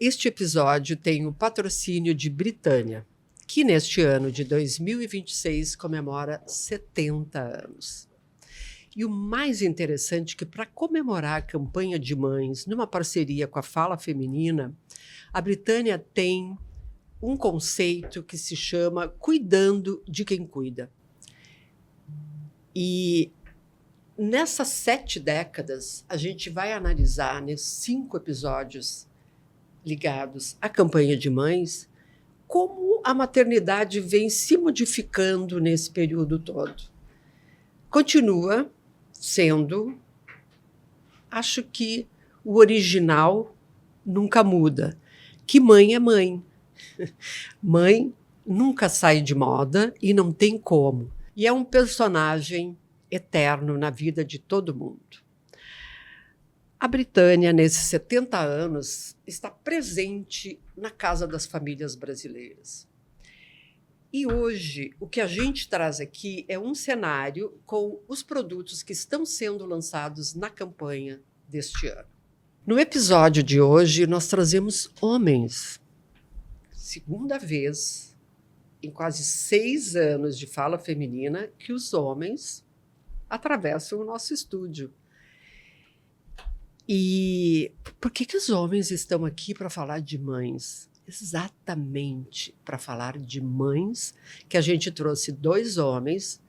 Este episódio tem o patrocínio de Britânia, que neste ano de 2026 comemora 70 anos. E o mais interessante é que, para comemorar a campanha de mães, numa parceria com a Fala Feminina, a Britânia tem um conceito que se chama Cuidando de Quem Cuida. E nessas 7 décadas, a gente vai analisar, nesses 5 episódios ligados à campanha de mães, como a maternidade vem se modificando nesse período todo. Continua sendo, acho que o original nunca muda, que mãe é mãe. Mãe nunca sai de moda e não tem como. E é um personagem eterno na vida de todo mundo. A Britânia, nesses 70 anos, está presente na casa das famílias brasileiras. E hoje, o que a gente traz aqui é um cenário com os produtos que estão sendo lançados na campanha deste ano. No episódio de hoje, nós trazemos homens. Segunda vez, em quase 6 anos de Fala Feminina, que os homens atravessam o nosso estúdio. E por que os homens estão aqui para falar de mães? Exatamente para falar de mães, que a gente trouxe 2 homens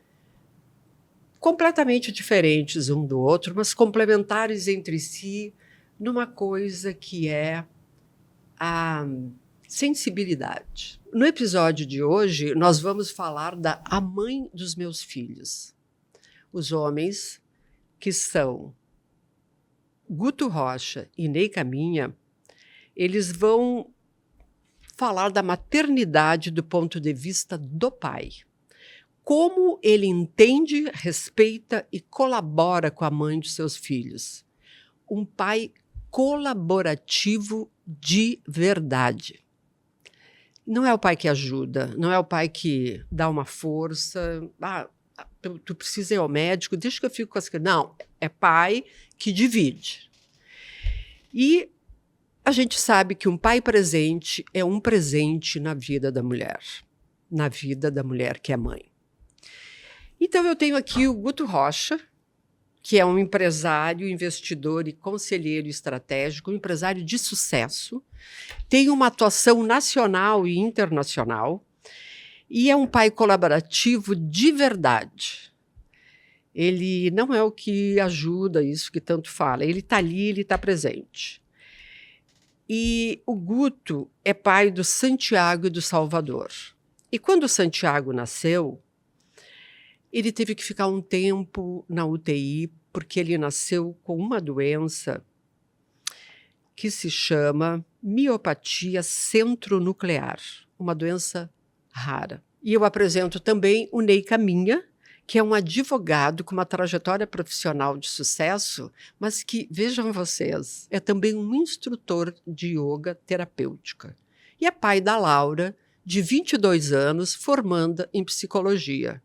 completamente diferentes um do outro, mas complementares entre si, numa coisa que é a sensibilidade. No episódio de hoje, nós vamos falar da A Mãe dos Meus Filhos. Os homens que são Guto Rocha e Ney Caminha, eles vão falar da maternidade do ponto de vista do pai. Como ele entende, respeita e colabora com a mãe de seus filhos. Um pai colaborativo de verdade. Não é o pai que ajuda, não é o pai que dá uma força. Tu precisa ir ao médico, deixa que eu fico com as crianças. Não, é pai que divide. E a gente sabe que um pai presente é um presente na vida da mulher que é mãe. Então eu tenho aqui o Guto Rocha, que é um empresário, investidor e conselheiro estratégico, um empresário de sucesso, tem uma atuação nacional e internacional e é um pai colaborativo de verdade. Ele não é o que ajuda, isso que tanto fala, ele está ali, ele está presente. E o Guto é pai do Santiago e do Salvador. E quando o Santiago nasceu, ele teve que ficar um tempo na UTI, porque ele nasceu com uma doença que se chama miopatia centronuclear, uma doença rara. E eu apresento também o Ney Caminha, que é um advogado com uma trajetória profissional de sucesso, mas que, vejam vocês, é também um instrutor de yoga terapêutica. E é pai da Laura, de 22 anos, formanda em psicologia.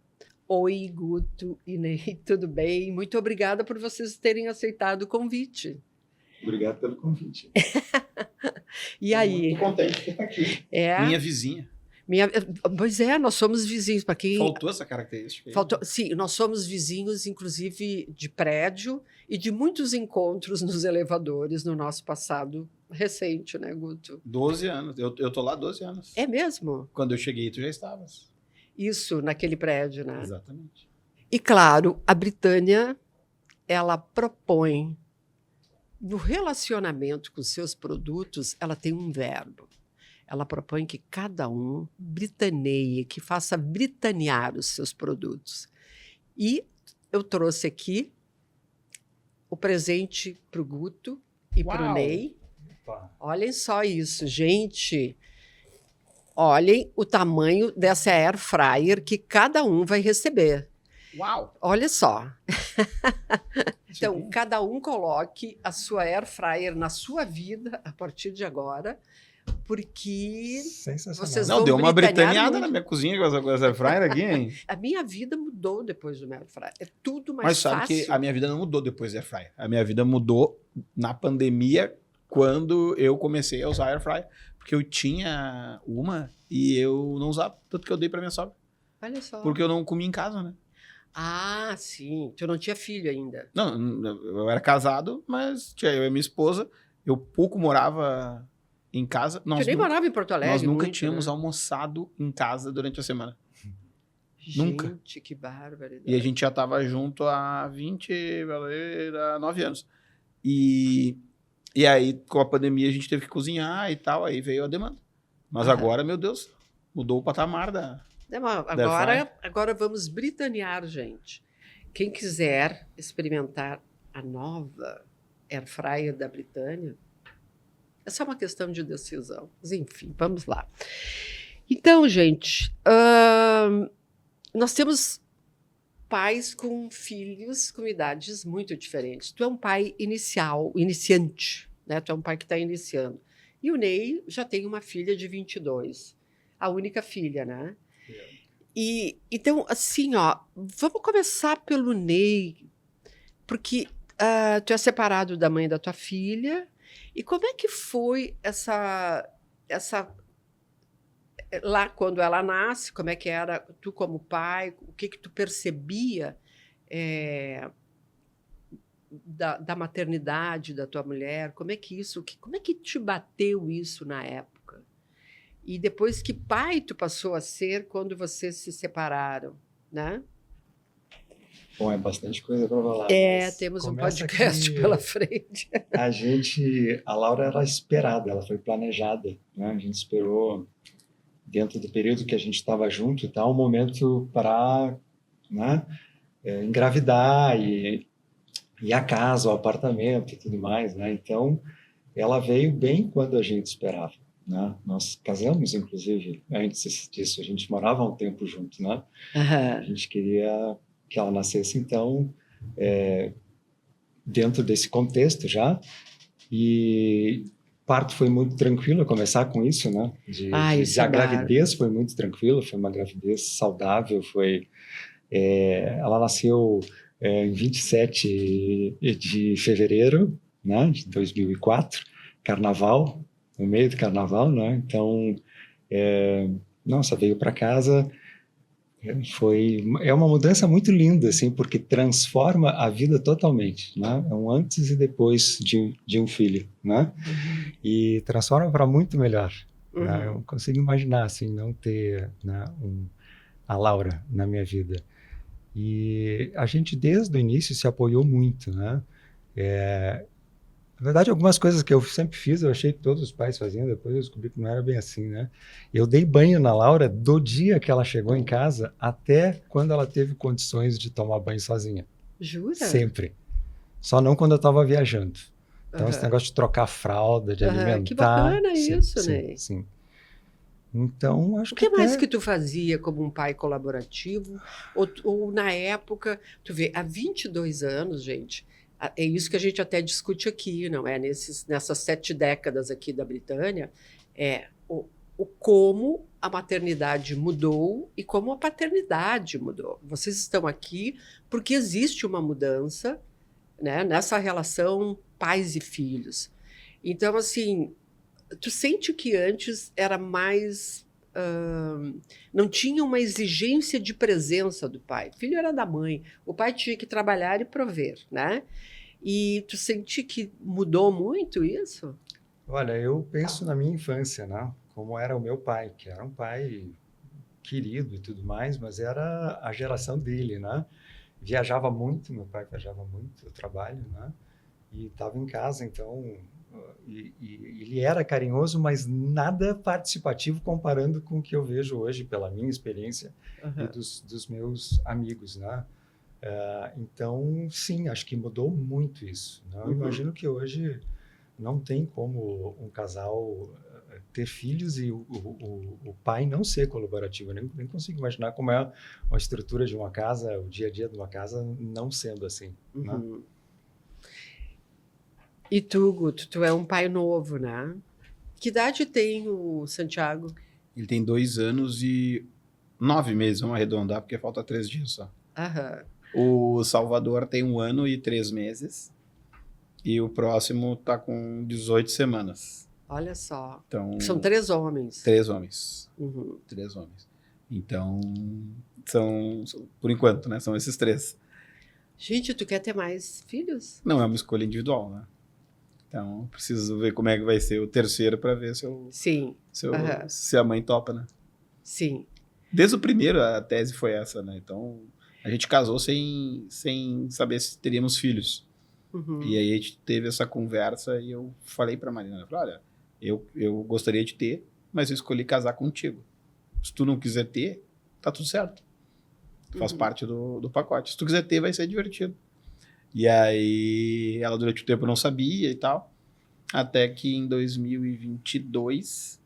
Oi, Guto e Ney, tudo bem? Muito obrigada por vocês terem aceitado o convite. Obrigado pelo convite. E aí? Muito contente de estar aqui. Minha vizinha. Pois é, nós somos vizinhos. Para quem faltou essa característica. Faltou, sim, nós somos vizinhos, inclusive, de prédio e de muitos encontros nos elevadores no nosso passado recente, né, Guto? 12 anos. Eu tô lá há 12 anos. É mesmo? Quando eu cheguei, tu já estavas. Isso, naquele prédio, né? Exatamente. E, claro, a Britânia, ela propõe, no relacionamento com seus produtos, ela tem um verbo. Ela propõe que cada um britaneie, que faça britanear os seus produtos. E eu trouxe aqui o presente para o Guto e para o Ney. Opa. Olhem só isso, gente. Olhem o tamanho dessa air fryer que cada um vai receber. Uau! Olha só. Então, cada um coloque a sua air fryer na sua vida a partir de agora, porque vocês vão deu uma britaneada muito. na minha cozinha com essa air fryer aqui, hein? A minha vida mudou depois do air fryer. É tudo mais Mas sabe fácil. que a minha vida não mudou depois da air fryer. A minha vida mudou na pandemia quando eu comecei a usar air fryer, porque eu tinha uma e eu não usava, tanto que eu dei pra minha sogra, Olha só. porque eu não comia em casa, né? Ah, sim. Tu não tinha filho ainda. Não, eu era casado, mas tinha eu e minha esposa, eu pouco morava em casa, Tu nem morava em Porto Alegre nós nunca muito, tínhamos né? almoçado em casa durante a semana. Nunca. Gente, que barbaridade. E a gente já tava junto há 9 anos. E aí, com a pandemia, a gente teve que cozinhar e tal, aí veio a demanda. Mas Aham. agora, meu Deus, mudou o patamar da... Não, mas Air agora vamos britanear, gente. Quem quiser experimentar a nova Air Fryer da Britânia, é só uma questão de decisão. Mas, enfim, vamos lá. Então, gente, nós temos pais com filhos com idades muito diferentes. Tu é um pai iniciante, né? Tu é um pai que está iniciando. E o Ney já tem uma filha de 22, a única filha, né? E então, assim, ó, vamos começar pelo Ney, porque tu é separado da mãe da tua filha. E como é que foi essa lá quando ela nasce? Como é que era tu como pai? O que tu percebia da maternidade da tua mulher? Como é que te bateu isso na época? E depois, que pai tu passou a ser quando vocês se separaram, né? Bom, é bastante coisa para falar. mas Temos um começa podcast que pela frente. a Laura era esperada, ela foi planejada, né? A gente esperou, dentro do período que a gente estava junto e tal, um momento para, né, engravidar e a casa, o apartamento e tudo mais, né? Então, ela veio bem quando a gente esperava, né? Nós casamos, inclusive, antes disso, a gente morava um tempo junto, né? A gente queria que ela nascesse, então, dentro desse contexto já, e parto foi muito tranquilo começar com isso, né? Isso A é gravidez foi muito tranquila, foi uma gravidez saudável, ela nasceu em 27 de fevereiro, né, de 2004, carnaval, no meio do carnaval, né? Então, nossa, veio para casa. É uma mudança muito linda, assim, porque transforma a vida totalmente, né? É um antes e depois de um filho, né? E transforma para muito melhor. Né? Eu consigo imaginar, assim, não ter, né, a Laura na minha vida. E a gente, desde o início, se apoiou muito, né? Na verdade, algumas coisas que eu sempre fiz, eu achei que todos os pais faziam, depois eu descobri que não era bem assim, né? Eu dei banho na Laura do dia que ela chegou em casa até quando ela teve condições de tomar banho sozinha. Jura? Sempre. Só não quando eu estava viajando. Então, esse negócio de trocar fralda, de alimentar... Que bacana isso, né? Sim. Então, acho O que que mais que tu fazia como um pai colaborativo? Ou na época, tu vê, há 22 anos, gente, é isso que a gente até discute aqui, não é? Nessas 7 décadas aqui da Britânia, o como a maternidade mudou e como a paternidade mudou. Vocês estão aqui porque existe uma mudança, né, nessa relação pais e filhos. Então, assim, tu sente que antes era mais... não tinha uma exigência de presença do pai. O filho era da mãe. O pai tinha que trabalhar e prover, né? E tu sente que mudou muito isso? Olha, eu penso na minha infância, né? Como era o meu pai, que era um pai querido e tudo mais, mas era a geração dele, né? Viajava muito, meu pai viajava muito, eu trabalho, né? E estava em casa, então... E ele era carinhoso, mas nada participativo comparando com o que eu vejo hoje pela minha experiência e dos meus amigos, né? Então, sim, acho que mudou muito isso, né? Eu imagino que hoje não tem como um casal ter filhos e o pai não ser colaborativo. Eu nem consigo imaginar como é uma estrutura de uma casa, o dia a dia de uma casa não sendo assim, né? E tu, Guto, tu é um pai novo, né? Que idade tem o Santiago? Ele tem 2 anos e 9 meses, vamos arredondar, porque falta 3 dias só. O Salvador tem 1 ano e 3 meses. e o próximo tá com 18 semanas. Olha só. Então, São 3 homens. 3 homens. Uhum. 3 homens. Então, por enquanto, né? São esses 3. Gente, tu quer ter mais filhos? Não é uma escolha individual, né? Então, preciso ver como é que vai ser o terceiro para ver Sim, se a mãe topa, né? sim. Desde o primeiro, a tese foi essa, né? Então, a gente casou sem saber se teríamos filhos. Uhum. E aí a gente teve essa conversa e eu falei pra Marina, eu falei, olha, eu gostaria de ter, mas eu escolhi casar contigo. Se tu não quiser ter, tá tudo certo. Faz parte do pacote. Se tu quiser ter, vai ser divertido. E aí ela durante o tempo não sabia e tal, até que em 2022,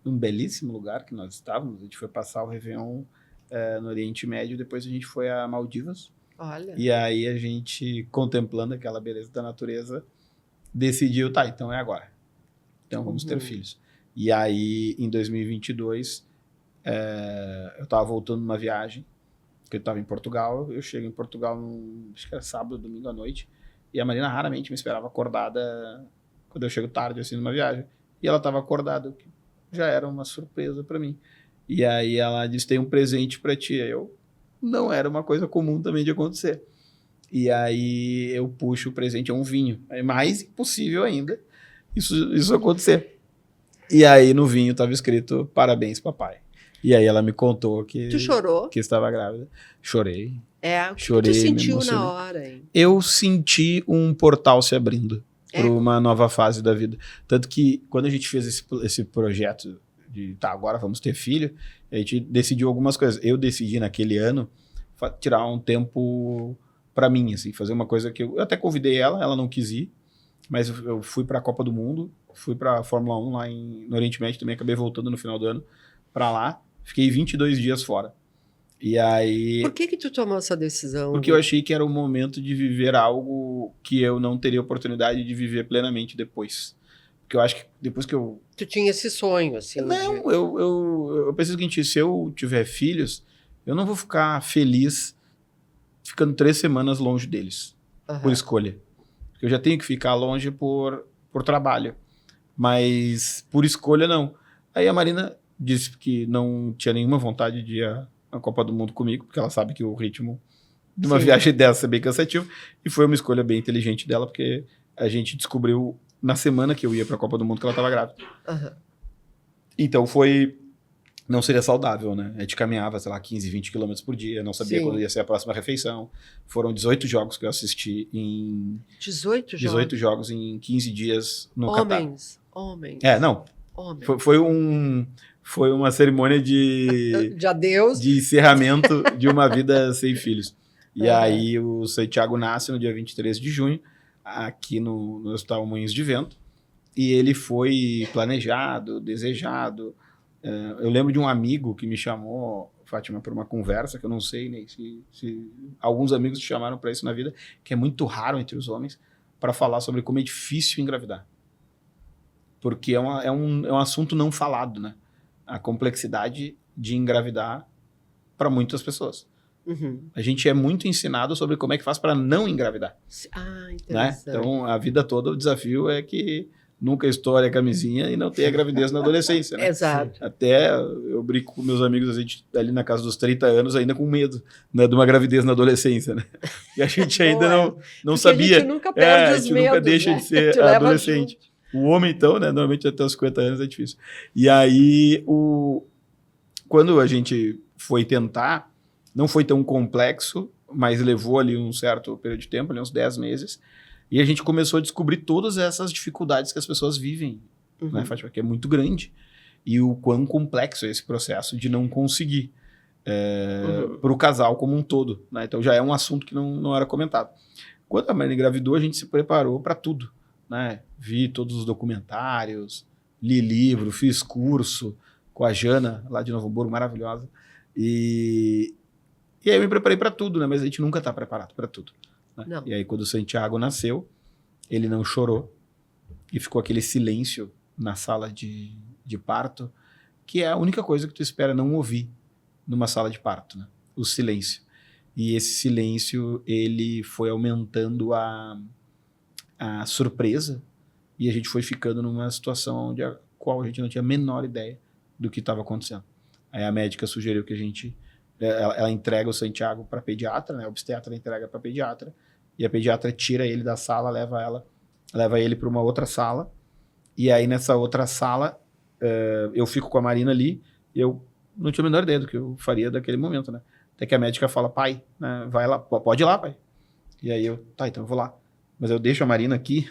num belíssimo lugar que nós estávamos, a gente foi passar o Réveillon no Oriente Médio, depois a gente foi a Maldivas. Olha. E aí a gente, contemplando aquela beleza da natureza, decidiu, tá, então é agora. Então vamos ter filhos. E aí, em 2022, eu tava voltando numa viagem, porque eu tava em Portugal, eu chego em Portugal, acho que era sábado, domingo à noite, e a Marina raramente me esperava acordada quando eu chego tarde, assim, numa viagem. E ela tava acordada, o que já era uma surpresa para mim. E aí ela disse, tem um presente para ti. Não era uma coisa comum também de acontecer. E aí eu puxo o presente, é um vinho. É mais impossível ainda isso acontecer. E aí no vinho estava escrito, parabéns, papai. E aí ela me contou que... Tu chorou? Que estava grávida. Chorei. O que Chorei, tu me sentiu emocionei. na hora, hein? Eu senti um portal se abrindo para uma nova fase da vida. Tanto que quando a gente fez esse projeto de, tá, agora vamos ter filho, a gente decidiu algumas coisas. Eu decidi naquele ano tirar um tempo para mim, assim, fazer uma coisa que eu até convidei ela não quis ir, mas eu fui para a Copa do Mundo, fui para a Fórmula 1 lá no Oriente Médio, também acabei voltando no final do ano para lá, fiquei 22 dias fora. E aí... Por que tu tomou essa decisão? Porque eu achei que era o momento de viver algo que eu não teria oportunidade de viver plenamente depois. Porque eu acho que depois que eu... Tu tinha esse sonho, assim? Não, eu pensei o seguinte, se eu tiver filhos, eu não vou ficar feliz ficando 3 semanas longe deles, por escolha. Porque eu já tenho que ficar longe por trabalho. Mas por escolha, não. Aí a Marina disse que não tinha nenhuma vontade de ir à Copa do Mundo comigo, porque ela sabe que o ritmo de uma viagem dessa é bem cansativo. E foi uma escolha bem inteligente dela, porque a gente descobriu na semana que eu ia para a Copa do Mundo que ela estava grávida. Então foi... Não seria saudável, né? A gente caminhava, sei lá, 15, 20 quilômetros por dia, não sabia quando ia ser a próxima refeição. Foram 18 jogos que eu assisti em... 18 jogos em 15 dias no Catar. Homens. Não. Homens. Foi uma cerimônia de adeus. De encerramento de uma vida sem filhos. E aí o Santiago nasce no dia 23 de junho, aqui no Hospital Moinhos de Vento. E ele foi planejado, desejado. Eu lembro de um amigo que me chamou, Fátima, para uma conversa, que eu não sei nem se alguns amigos te chamaram para isso na vida, que é muito raro entre os homens, para falar sobre como é difícil engravidar. Porque é um assunto não falado, né? A complexidade de engravidar para muitas pessoas. A gente é muito ensinado sobre como é que faz para não engravidar. Né? Então, a vida toda, o desafio é que nunca estoure a camisinha e não tenha gravidez na adolescência. Né? Exato. Até eu brinco com meus amigos, a gente ali na casa dos 30 anos ainda com medo, né, de uma gravidez na adolescência. Né? E a gente ainda não sabia. A gente nunca perde os medos, nunca deixa né? de ser adolescente. O homem, então, né, normalmente até os 50 anos é difícil. E aí, quando a gente foi tentar, não foi tão complexo, mas levou ali um certo período de tempo, ali uns 10 meses, e a gente começou a descobrir todas essas dificuldades que as pessoas vivem, né, Fátima, que é muito grande, e o quão complexo é esse processo de não conseguir para o casal como um todo. Né? Então já é um assunto que não era comentado. Quando a Marina engravidou, a gente se preparou para tudo. Né? Vi todos os documentários, li livro, fiz curso com a Jana, lá de Novo Hamburgo, maravilhosa, e aí eu me preparei para tudo, né? Mas a gente nunca está preparado para tudo. Né? E aí quando o Santiago nasceu, ele não chorou, e ficou aquele silêncio na sala de parto, que é a única coisa que tu espera não ouvir numa sala de parto, né? O silêncio. E esse silêncio, ele foi aumentando a surpresa e a gente foi ficando numa situação onde a qual a gente não tinha a menor ideia do que estava acontecendo. Aí a médica sugeriu que a gente... Ela entrega o Santiago para pediatra, né? A obstetra entrega para pediatra e a pediatra tira ele da sala, leva ele para uma outra sala. E aí nessa outra sala eu fico com a Marina ali e eu não tinha a menor ideia do que eu faria daquele momento, né? Até que a médica fala, pai, né, vai lá, pode ir lá, pai. E aí eu, tá, então eu vou lá. Mas eu deixo a Marina aqui,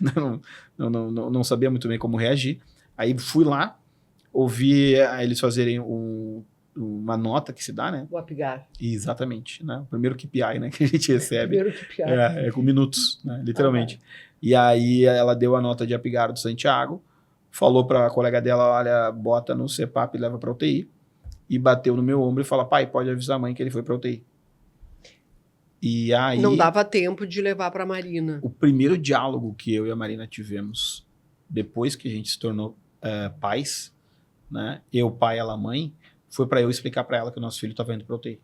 não sabia muito bem como reagir. Aí fui lá, ouvi eles fazerem uma nota que se dá, né? O Apgar. Exatamente, né? O primeiro KPI, né, que a gente recebe. Primeiro KPI. É com minutos, né, literalmente. E aí ela deu a nota de Apgar do Santiago, falou para a colega dela, olha, bota no CPAP e leva para UTI. E bateu no meu ombro e fala, pai, pode avisar a mãe que ele foi para UTI. E aí... Não dava tempo de levar para a Marina. O primeiro diálogo que eu e a Marina tivemos, depois que a gente se tornou pais, né? Eu, pai, ela, mãe, foi para eu explicar para ela que o nosso filho estava indo para UTI.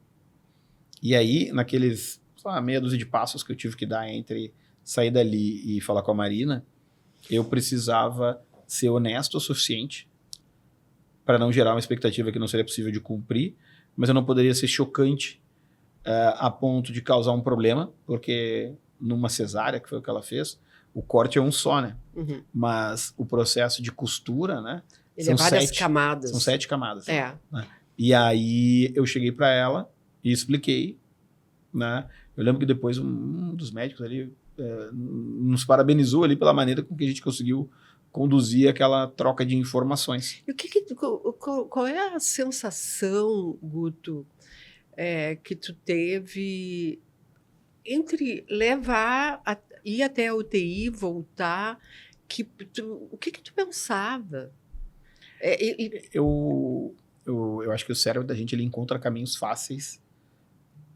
E aí, naqueles meia dúzia de passos que eu tive que dar entre sair dali e falar com a Marina, eu precisava ser honesto o suficiente para não gerar uma expectativa que não seria possível de cumprir, mas eu não poderia ser chocante a ponto de causar um problema, porque numa cesárea, que foi o que ela fez, o corte é um só, né? Uhum. Mas o processo de costura, né? Ele é várias camadas. São 7 camadas. É. Né? E aí eu cheguei para ela e expliquei, né? Eu lembro que depois um dos médicos ali nos parabenizou ali pela maneira com que a gente conseguiu conduzir aquela troca de informações. E qual é a sensação, Guto, que tu teve entre ir até a UTI, voltar, o que tu pensava? Eu acho que o cérebro da gente ele encontra caminhos fáceis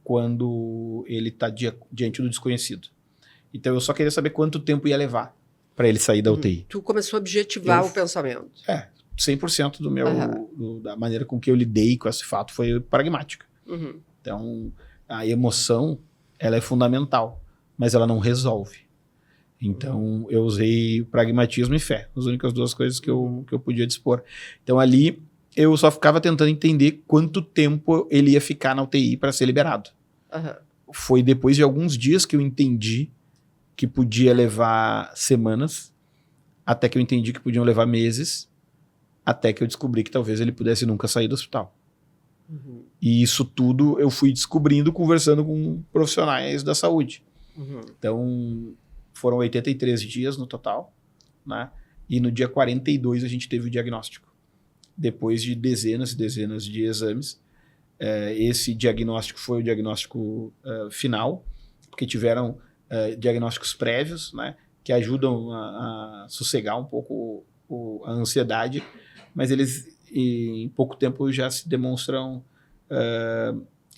quando ele está diante do desconhecido. Então eu só queria saber quanto tempo ia levar para ele sair da UTI. Tu começou a objetivar o pensamento. 100% da maneira com que eu lidei com esse fato foi pragmática. Uhum. Então, a emoção, ela é fundamental, mas ela não resolve. Então, eu usei pragmatismo e fé, as únicas duas coisas que eu podia dispor. Então, ali, eu só ficava tentando entender quanto tempo ele ia ficar na UTI para ser liberado. Uhum. Foi depois de alguns dias que eu entendi que podia levar semanas, até que eu entendi que podiam levar meses, até que eu descobri que talvez ele pudesse nunca sair do hospital. Uhum. E isso tudo eu fui descobrindo conversando com profissionais da saúde. Uhum. Então, foram 83 dias no total, né? E no dia 42 a gente teve o diagnóstico. Depois de dezenas e dezenas de exames, esse diagnóstico foi o diagnóstico final, porque tiveram diagnósticos prévios, né, que ajudam a sossegar um pouco a ansiedade, mas eles em pouco tempo já se demonstram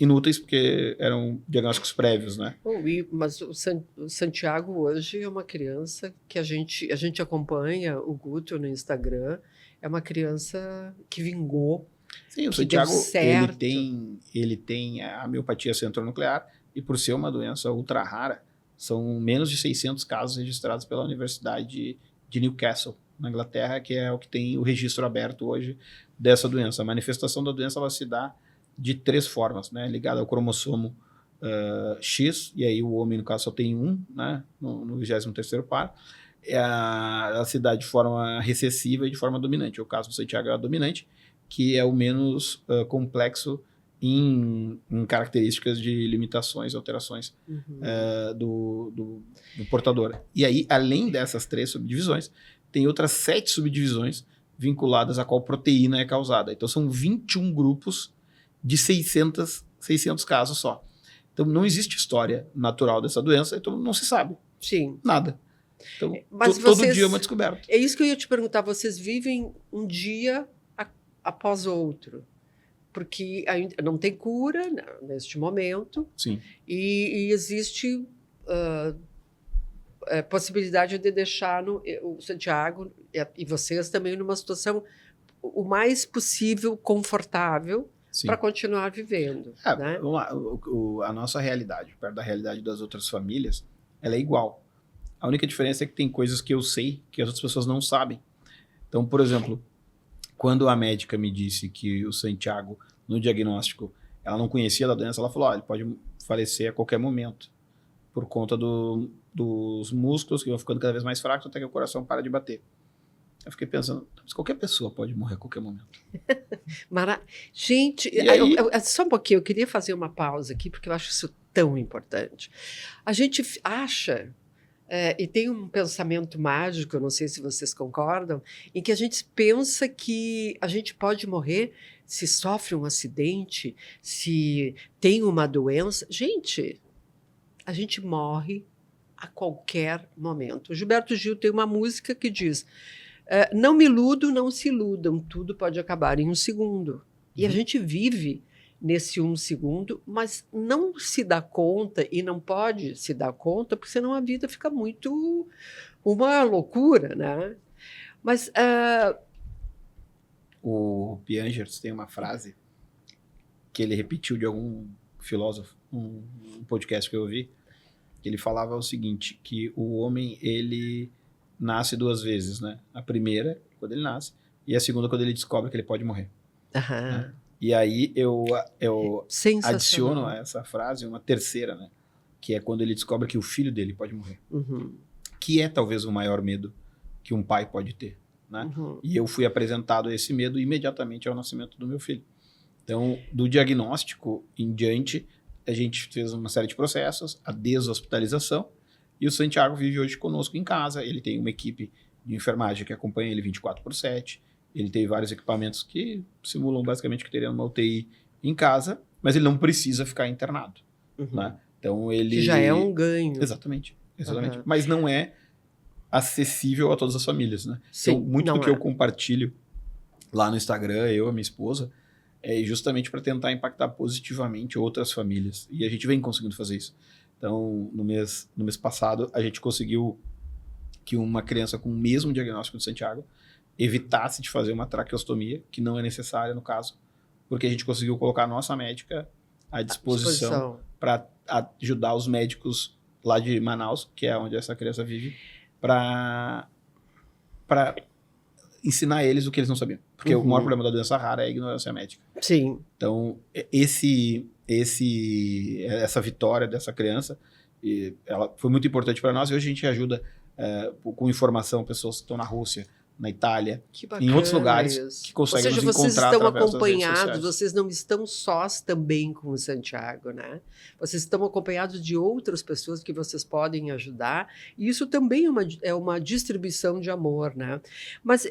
inúteis, porque eram diagnósticos prévios, né? Mas o Santiago hoje é uma criança que a gente acompanha, o Guto no Instagram, é uma criança que vingou. Sim, o Santiago ele tem a miopatia centronuclear e por ser uma doença ultra rara, são menos de 600 casos registrados pela Universidade de Newcastle, na Inglaterra, que é o que tem o registro aberto hoje dessa doença. A manifestação da doença ela se dá de 3 formas, né? Ligada ao cromossomo X, e aí o homem, no caso, só tem um, né? No 23º par. Ela se dá de forma recessiva e de forma dominante. O caso do Santiago é a dominante, que é o menos complexo em características de limitações, alterações do portador. E aí, além dessas 3 subdivisões, tem outras 7 subdivisões vinculadas a qual proteína é causada. Então, são 21 grupos de 600 casos só. Então, não existe história natural dessa doença, então não se sabe. Sim. Nada. Então, Mas todo dia é uma descoberta. É isso que eu ia te perguntar. Vocês vivem um dia após outro, porque ainda não tem cura neste momento. Sim. E existe possibilidade de deixar o Santiago e vocês também numa situação o mais possível confortável para continuar vivendo. Né? Vamos lá, a nossa realidade, perto da realidade das outras famílias, ela é igual. A única diferença é que tem coisas que eu sei que as outras pessoas não sabem. Então, por exemplo, quando a médica me disse que o Santiago, no diagnóstico, ela não conhecia da doença, ela falou, ele pode falecer a qualquer momento, por conta dos músculos que vão ficando cada vez mais fracos até que o coração para de bater. Eu fiquei pensando, mas qualquer pessoa pode morrer a qualquer momento. Gente, só um pouquinho, eu queria fazer uma pausa aqui, porque eu acho isso tão importante. A gente acha, e tem um pensamento mágico, eu não sei se vocês concordam, em que a gente pensa que a gente pode morrer se sofre um acidente, se tem uma doença. Gente, a gente morre a qualquer momento. O Gilberto Gil tem uma música que diz... não me iludo, não se iludam, tudo pode acabar em um segundo. E a gente vive nesse um segundo, mas não se dá conta e não pode se dar conta, porque senão a vida fica muito uma loucura, né? Mas o Piaget tem uma frase que ele repetiu de algum filósofo, um podcast que eu ouvi, que ele falava o seguinte, que o homem, ele nasce duas vezes, né? A primeira, quando ele nasce, e a segunda, quando ele descobre que ele pode morrer. Né? E aí eu adiciono a essa frase uma terceira, né? Que é quando ele descobre que o filho dele pode morrer. Que é talvez o maior medo que um pai pode ter, né? E eu fui apresentado a esse medo imediatamente ao nascimento do meu filho. Então, do diagnóstico em diante, a gente fez uma série de processos, a deshospitalização, e o Santiago vive hoje conosco em casa. Ele tem uma equipe de enfermagem que acompanha ele 24/7. Ele tem vários equipamentos que simulam basicamente que teria uma UTI em casa, mas ele não precisa ficar internado. Né? Então ele... Que já é um ganho. Exatamente. Mas não é acessível a todas as famílias. Né? Sim, então, muito do que eu compartilho lá no Instagram, eu e a minha esposa, é justamente para tentar impactar positivamente outras famílias. E a gente vem conseguindo fazer isso. Então, no mês passado, a gente conseguiu que uma criança com o mesmo diagnóstico de Santiago evitasse de fazer uma traqueostomia, que não é necessária no caso, porque a gente conseguiu colocar a nossa médica à disposição para ajudar os médicos lá de Manaus, que é onde essa criança vive, para ensinar eles o que eles não sabiam. Porque o maior problema da doença rara é a ignorância médica. Sim. Então, essa vitória dessa criança, ela foi muito importante para nós, e hoje a gente ajuda com informação pessoas que estão na Rússia, na Itália, em outros lugares que conseguem nos encontrar. Vocês estão acompanhados, vocês não estão sós também com o Santiago, né? Vocês estão acompanhados de outras pessoas que vocês podem ajudar, e isso também é uma distribuição de amor, né? Mas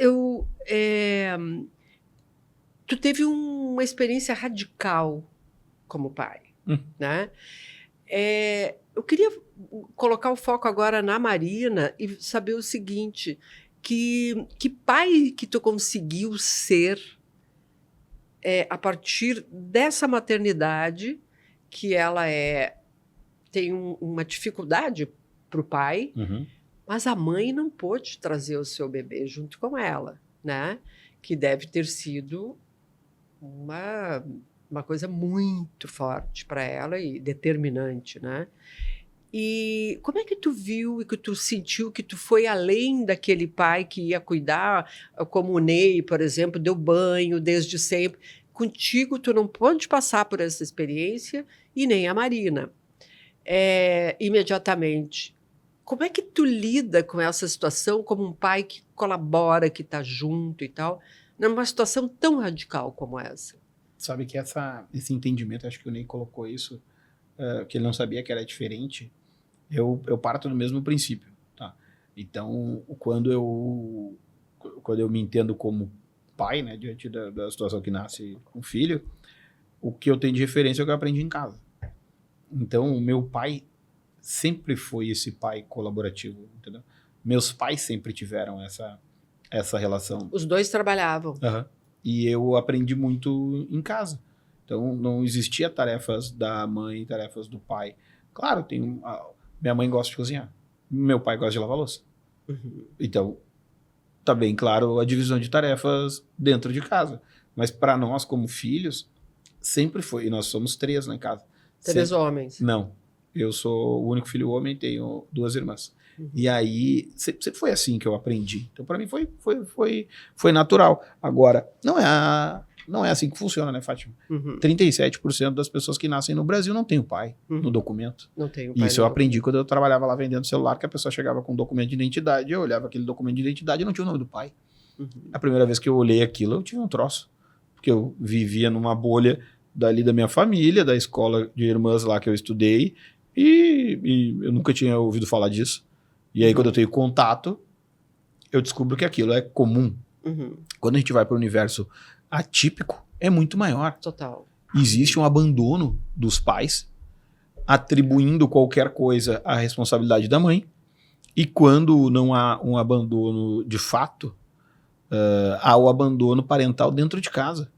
tu teve uma experiência radical como pai, né? Eu queria colocar o foco agora na Marina e saber o seguinte, que pai que tu conseguiu ser a partir dessa maternidade, que ela tem uma dificuldade para o pai, mas a mãe não pôde trazer o seu bebê junto com ela, né? Que deve ter sido uma coisa muito forte para ela e determinante, né? E como é que tu viu e que tu sentiu que tu foi além daquele pai que ia cuidar, como o Ney, por exemplo, deu banho desde sempre? Contigo, tu não pôde passar por essa experiência e nem a Marina. Imediatamente. Como é que tu lida com essa situação como um pai que colabora, que está junto e tal, numa situação tão radical como essa? Sabe que esse entendimento, acho que o Ney colocou isso, que ele não sabia que era diferente. Eu parto do mesmo princípio, tá? Então, quando eu me entendo como pai, né, diante da situação que nasce um filho, o que eu tenho de referência é o que eu aprendi em casa. Então, o meu pai sempre foi esse pai colaborativo, entendeu? Meus pais sempre tiveram essa relação. Os dois trabalhavam. E eu aprendi muito em casa. Então, não existia tarefas da mãe e tarefas do pai. Claro, minha mãe gosta de cozinhar. Meu pai gosta de lavar louça. Então, tá bem claro a divisão de tarefas dentro de casa. Mas para nós, como filhos, sempre foi. E nós somos 3 lá em casa. 3 homens? Não. Eu sou o único filho homem e tenho 2 irmãs. E aí, sempre foi assim que eu aprendi. Então, para mim, foi natural. Agora, não é assim que funciona, né, Fátima? 37% das pessoas que nascem no Brasil não tem o pai no documento. Não tem o pai. Isso eu aprendi quando eu trabalhava lá vendendo celular, que a pessoa chegava com um documento de identidade, eu olhava aquele documento de identidade e não tinha o nome do pai. A primeira vez que eu olhei aquilo, eu tive um troço. Porque eu vivia numa bolha dali da minha família, da escola de irmãs lá que eu estudei, e eu nunca tinha ouvido falar disso. E aí, quando eu tenho contato, eu descubro que aquilo é comum. Quando a gente vai para o universo atípico, é muito maior. Total. Existe um abandono dos pais, atribuindo qualquer coisa à responsabilidade da mãe, e quando não há um abandono de fato, há o abandono parental dentro de casa.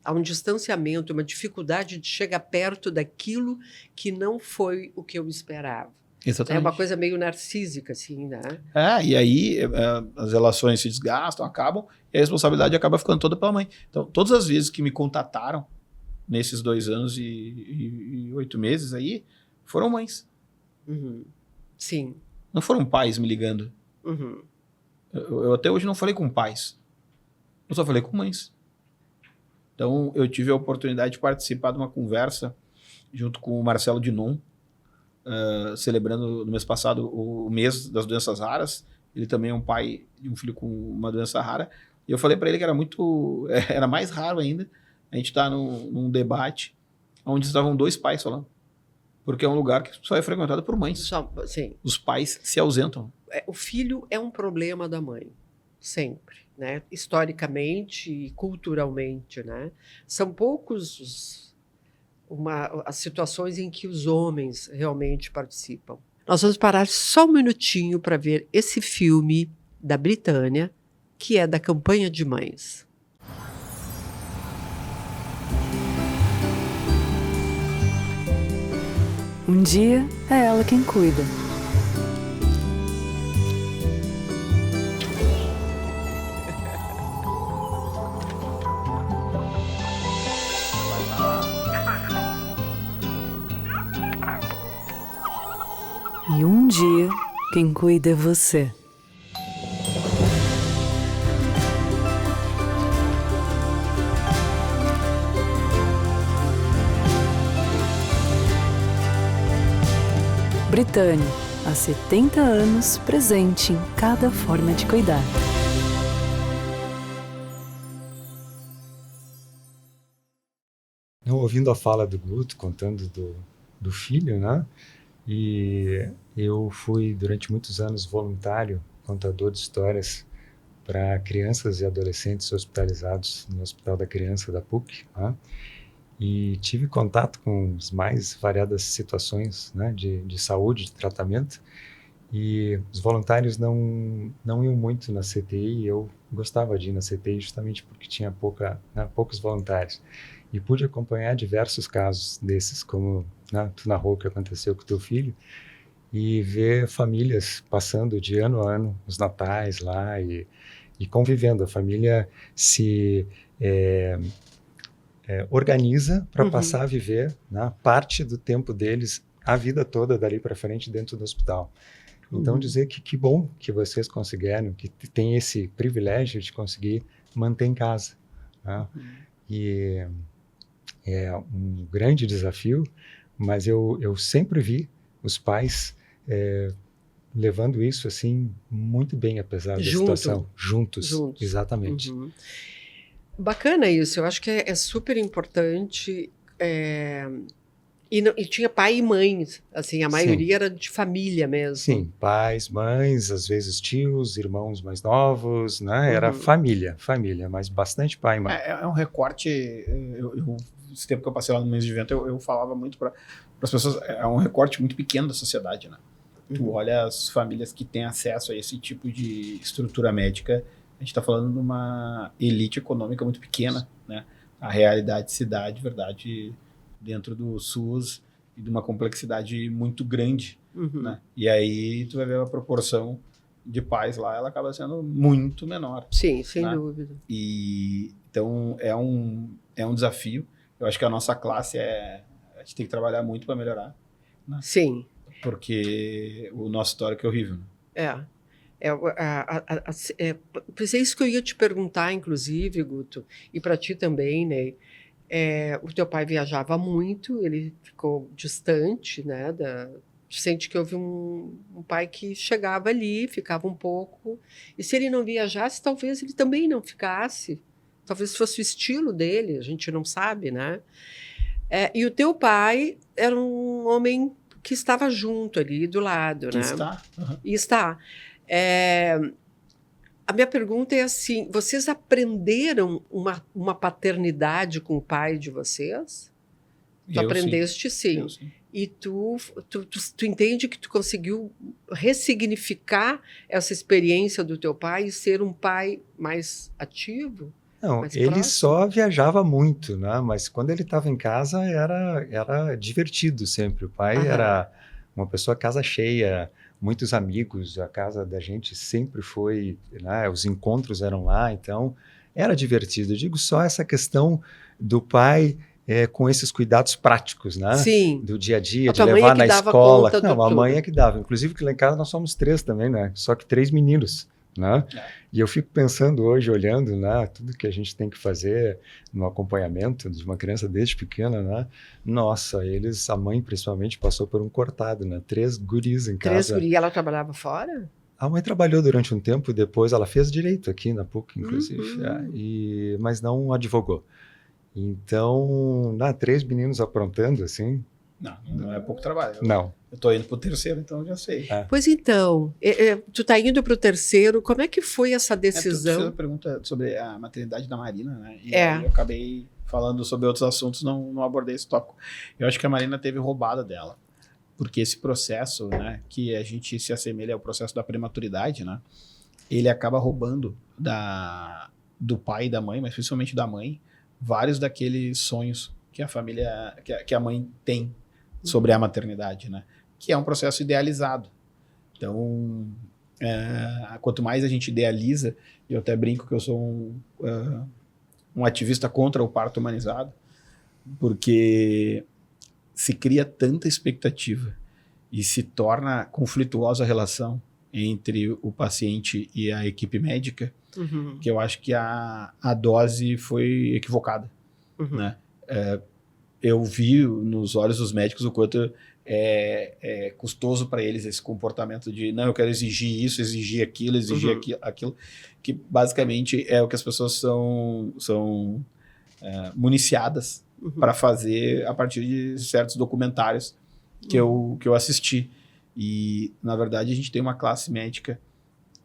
Há um distanciamento, uma dificuldade de chegar perto daquilo que não foi o que eu esperava. Exatamente. É uma coisa meio narcísica, assim, né? E aí as relações se desgastam, acabam, e a responsabilidade acaba ficando toda pela mãe. Então, todas as vezes que me contataram nesses 2 anos e 8 meses aí, foram mães. Sim. Não foram pais me ligando. Eu até hoje não falei com pais. Eu só falei com mães. Então, eu tive a oportunidade de participar de uma conversa junto com o Marcelo Dinon, celebrando no mês passado o mês das doenças raras. Ele também é um pai de um filho com uma doença rara. E eu falei para ele que era mais raro ainda a gente estar num debate onde estavam 2 pais falando. Porque é um lugar que só é frequentado por mães. Sim. Os pais se ausentam. O filho é um problema da mãe, sempre, né? Historicamente e culturalmente, né? São poucos as situações em que os homens realmente participam. Nós vamos parar só um minutinho para ver esse filme da Britânia, que é da campanha de mães. Um dia é ela quem cuida. E um dia quem cuida é você. Britânia, há 70 anos, presente em cada forma de cuidar. Ouvindo a fala do Guto, contando do filho, né? E eu fui, durante muitos anos, voluntário, contador de histórias para crianças e adolescentes hospitalizados no Hospital da Criança da PUC, né? E tive contato com as mais variadas situações, né, de saúde, de tratamento, e os voluntários não iam muito na CTI, e eu gostava de ir na CTI justamente porque tinha poucos voluntários. E pude acompanhar diversos casos desses, como, né, tu narrou o que aconteceu com o teu filho, e ver famílias passando de ano a ano os natais lá e convivendo. A família se organiza para passar a viver, né, parte do tempo deles, a vida toda dali para frente dentro do hospital. Então, dizer que bom que vocês conseguiram, que tem esse privilégio de conseguir manter em casa, né? E é um grande desafio, mas eu sempre vi os pais levando isso assim muito bem, apesar da situação. Juntos. Exatamente. Bacana isso, eu acho que é super importante. E tinha pai e mãe, assim, a maioria era de família mesmo. Sim, pais, mães, às vezes tios, irmãos mais novos, né? Era família, mas bastante pai e mãe. É um recorte, esse tempo que eu passei lá no mês de evento, eu falava muito para as pessoas, é um recorte muito pequeno da sociedade, né? Tu olha as famílias que têm acesso a esse tipo de estrutura médica, a gente está falando de uma elite econômica muito pequena, né? A realidade se dá de verdade dentro do SUS e de uma complexidade muito grande, né? E aí tu vai ver a proporção de pais lá, ela acaba sendo muito menor. Sim, sem né? dúvida. E então é um desafio. Eu acho que a nossa classe a gente tem que trabalhar muito para melhorar. Né? Sim. Porque o nosso histórico é horrível. Né? Pois é isso que eu ia te perguntar, inclusive, Guto, e para ti também, né? O teu pai viajava muito, ele ficou distante, né? Sente que houve um pai que chegava ali, ficava um pouco, e se ele não viajasse, talvez ele também não ficasse. Talvez fosse o estilo dele, a gente não sabe, né? E o teu pai era um homem que estava junto ali, do lado, né? Está. Uhum. E está. A minha pergunta é assim, vocês aprenderam uma paternidade com o pai de vocês? Tu aprendeste, sim. Eu, sim. E tu entende que tu conseguiu ressignificar essa experiência do teu pai e ser um pai mais ativo? Não, mais ele próximo? só viajava muito, né? Mas quando ele estava em casa era divertido sempre. O pai Aham. era uma pessoa casa cheia, muitos amigos, a casa da gente sempre foi, né? Os encontros eram lá, então era divertido. Eu digo só essa questão do pai com esses cuidados práticos, né? Sim. Do dia a dia, A de tua mãe é levar que na dava escola. conta do Não, a mãe tudo. é que dava. Inclusive que lá em casa nós somos 3 também, né? Só que 3 meninos, né? E eu fico pensando hoje, olhando, né, tudo que a gente tem que fazer no acompanhamento de uma criança desde pequena, né? Nossa, a mãe principalmente passou por um cortado, né? 3 guris em 3 casa. gurias, ela trabalhava fora? A mãe trabalhou durante um tempo, depois ela fez direito aqui na PUC, inclusive, mas não advogou. Então, 3 meninos aprontando, assim, Não é pouco trabalho. não. Eu tô indo pro 3º, então já sei. Pois então, tu tá indo para o 3º, como é que foi essa Tu fez decisão? a pergunta sobre a maternidade da Marina, né? E É. aí eu acabei falando sobre outros assuntos, não abordei esse tópico. Eu acho que a Marina teve roubada dela. Porque esse processo, né, que a gente se assemelha ao processo da prematuridade, né? Ele acaba roubando do pai e da mãe, mas principalmente da mãe, vários daqueles sonhos que a família, que a mãe tem sobre a maternidade, né? Que é um processo idealizado. Então, quanto mais a gente idealiza, eu até brinco que eu sou um ativista contra o parto humanizado, porque se cria tanta expectativa e se torna conflituosa a relação entre o paciente e a equipe médica, Uhum, que eu acho que a dose foi equivocada, uhum. né? Eu vi nos olhos dos médicos o quanto é custoso para eles esse comportamento de não, eu quero exigir isso, exigir aquilo, exigir aquilo, que basicamente é o que as pessoas são municiadas para fazer a partir de certos documentários que eu assisti. E, na verdade, a gente tem uma classe médica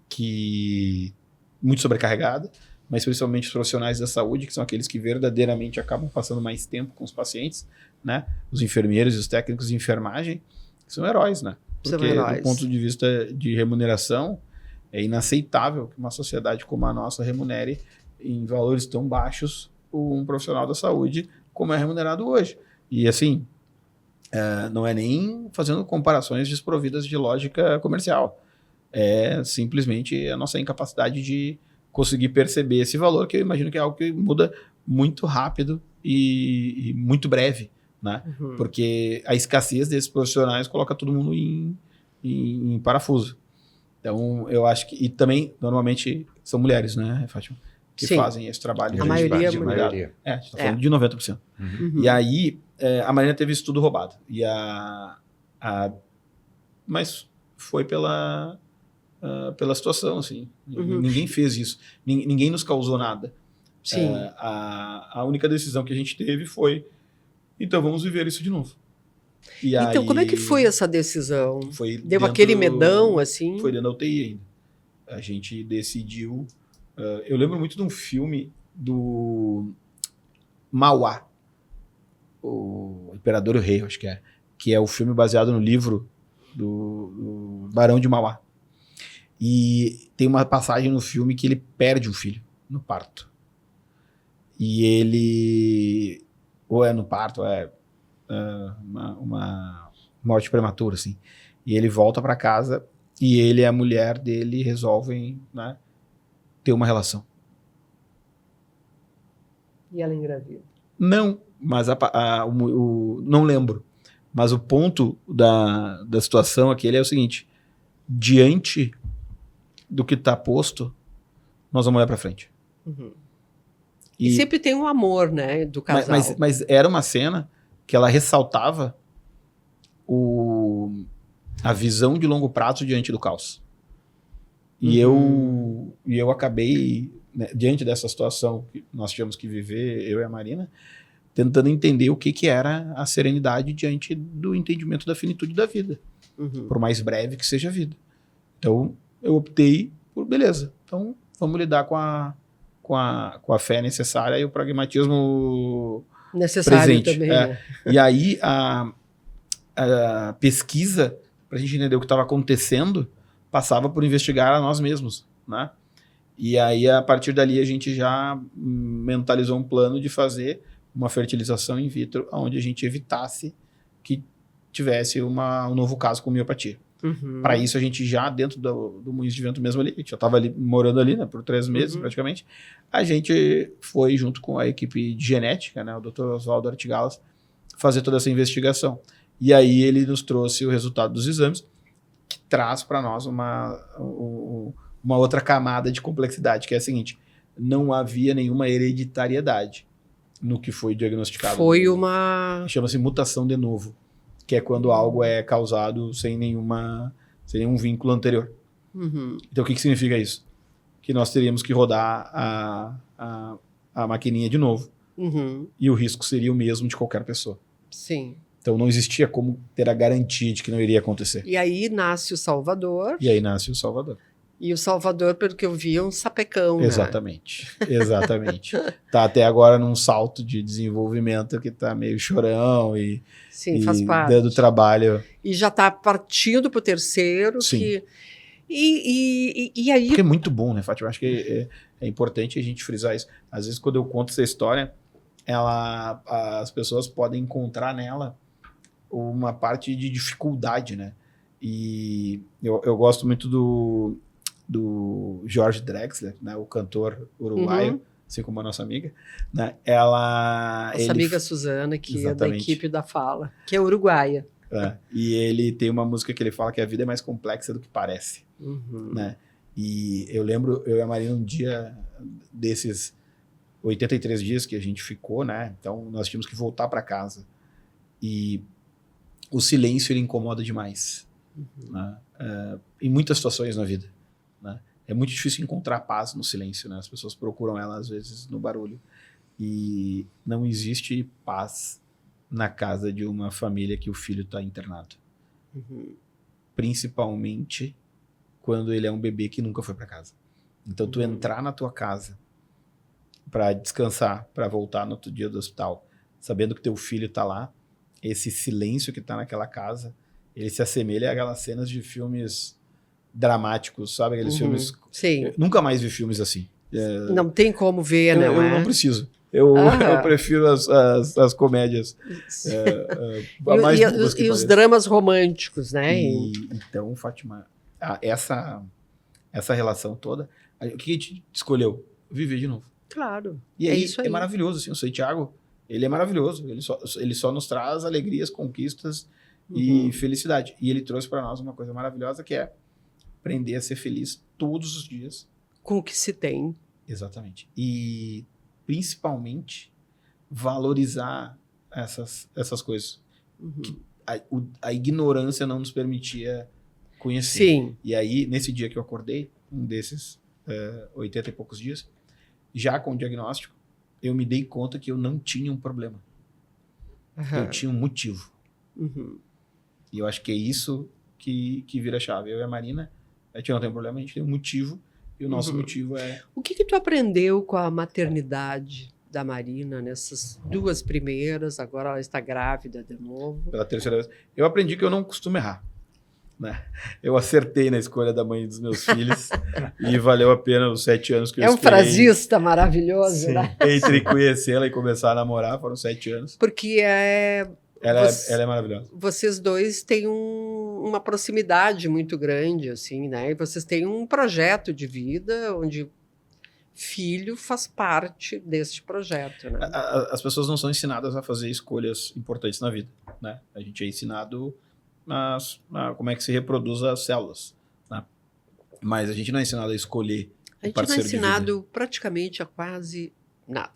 que muito sobrecarregada, mas principalmente os profissionais da saúde, que são aqueles que verdadeiramente acabam passando mais tempo com os pacientes, né? Os enfermeiros e os técnicos de enfermagem são heróis, né? São Porque heróis. do ponto de vista de remuneração, é inaceitável que uma sociedade como a nossa remunere em valores tão baixos um profissional da saúde como é remunerado hoje. E assim, não é nem fazendo comparações desprovidas de lógica comercial. É simplesmente a nossa incapacidade de conseguir perceber esse valor, que eu imagino que é algo que muda muito rápido e muito breve, né? Porque a escassez desses profissionais coloca todo mundo em parafuso. Então, eu acho que... E também, normalmente, são mulheres, né, Fátima? Que Sim. fazem esse trabalho. A maioria é de mulher. cuidado. A gente tá falando de 90%. Uhum. E aí, a Marina teve isso tudo roubado. Mas foi pela situação, assim. Ninguém fez isso. Ninguém nos causou nada. Sim. A única decisão que a gente teve foi, então vamos viver isso de novo. E Então, aí, como é que foi essa decisão? foi Deu dentro- aquele medão, assim? Foi dentro da UTI ainda. A gente decidiu... eu lembro muito de um filme do Mauá, o Imperador e o Rei, acho que é o filme baseado no livro do Barão de Mauá. E tem uma passagem no filme que ele perde um filho no parto. E ele... Ou é no parto, ou é uma morte prematura, assim. E ele volta para casa e ele e a mulher dele resolvem, né, ter uma relação. E ela engravida. Não, mas não lembro. Mas o ponto da situação aqui é o seguinte: diante do que está posto, nós vamos olhar para frente. Uhum. E sempre tem um amor, né, do casal. Mas era uma cena que ela ressaltava a visão de longo prazo diante do caos. E eu acabei, né, diante dessa situação que nós tivemos que viver, eu e a Marina, tentando entender o que era a serenidade diante do entendimento da finitude da vida, por mais breve que seja a vida. Então, eu optei por, beleza, então vamos lidar com a fé necessária e o pragmatismo necessário presente. também. Né? E aí, a pesquisa, para a gente entender o que estava acontecendo, passava por investigar a nós mesmos, né? E aí, a partir dali, a gente já mentalizou um plano de fazer uma fertilização in vitro, onde a gente evitasse que tivesse um novo caso com miopatia. Para isso, a gente já, dentro do Moinhos de Vento mesmo ali, a gente já estava ali, morando ali, né, por 3 meses praticamente, a gente foi junto com a equipe de genética, né, o Dr. Oswaldo Artigalas, fazer toda essa investigação. E aí ele nos trouxe o resultado dos exames, que traz para nós uma outra camada de complexidade, que é a seguinte: não havia nenhuma hereditariedade no que foi diagnosticado. Chama-se mutação de novo, que é quando algo é causado sem nenhum vínculo anterior. Então, o que significa isso? Que nós teríamos que rodar a maquininha de novo. E o risco seria o mesmo de qualquer pessoa. Sim. Então, não existia como ter a garantia de que não iria acontecer. E aí nasce o Salvador. E o Salvador, pelo que eu vi, é um sapecão, Exatamente. Né? Exatamente. Tá até agora num salto de desenvolvimento que tá meio chorão e faz parte. Dando trabalho. E já tá partindo pro terceiro. Sim. E aí... Porque é muito bom, né, Fátima? Acho que é importante a gente frisar isso. Às vezes, quando eu conto essa história, as pessoas podem encontrar nela uma parte de dificuldade, né? E eu gosto muito do Jorge Drexler, né, o cantor uruguaio, assim como a nossa amiga, né, nossa amiga Suzana, que exatamente. É da equipe da Fala, que é uruguaia. E ele tem uma música que ele fala que a vida é mais complexa do que parece. Né? E eu lembro, eu e a Marina, um dia desses 83 dias que a gente ficou, né, então nós tínhamos que voltar para casa. E o silêncio, ele incomoda demais. Né? Em muitas situações na vida. Né? É muito difícil encontrar paz no silêncio, né? As pessoas procuram ela às vezes no barulho, e não existe paz na casa de uma família que o filho está internado, principalmente quando ele é um bebê que nunca foi para casa. Então tu entrar na tua casa para descansar, para voltar no outro dia do hospital, sabendo que teu filho está lá, esse silêncio que está naquela casa, ele se assemelha àquelas cenas de filmes dramáticos, sabe? Aqueles filmes... Sim. Eu nunca mais vi filmes assim. Não tem como ver, não é? Eu não preciso. Eu prefiro as comédias mais boas que os dramas românticos, né? Então, Fátima, essa relação toda, o que a gente escolheu? Viver de novo. Claro. E aí, isso aí. É maravilhoso, assim. O Santiago, ele é maravilhoso. Ele só nos traz alegrias, conquistas e felicidade. E ele trouxe para nós uma coisa maravilhosa, que é aprender a ser feliz todos os dias. Com o que se tem. Exatamente. E, principalmente, valorizar essas coisas. Que a ignorância não nos permitia conhecer. Sim. E aí, nesse dia que eu acordei, um desses 80 e poucos dias, já com o diagnóstico, eu me dei conta que eu não tinha um problema. Eu tinha um motivo. E eu acho que é isso que vira a chave. Eu e a Marina, a gente não tem problema, a gente tem um motivo, e o nosso motivo é... O que tu aprendeu com a maternidade da Marina nessas 2 primeiras, agora ela está grávida de novo? Pela 3ª vez. Eu aprendi que eu não costumo errar. Né? Eu acertei na escolha da mãe dos meus filhos e valeu a pena os 7 anos que eu esperei. É um frasista maravilhoso, né? Entre conhecê-la e começar a namorar, foram 7 anos. Porque ela é maravilhosa. Vocês dois têm uma proximidade muito grande, assim, né? E vocês têm um projeto de vida onde filho faz parte deste projeto, né? As pessoas não são ensinadas a fazer escolhas importantes na vida, né? A gente é ensinado a como é que se reproduz as células, né? Mas a gente não é ensinado a escolher A o gente não é parceiro de vida. ensinado praticamente a quase nada,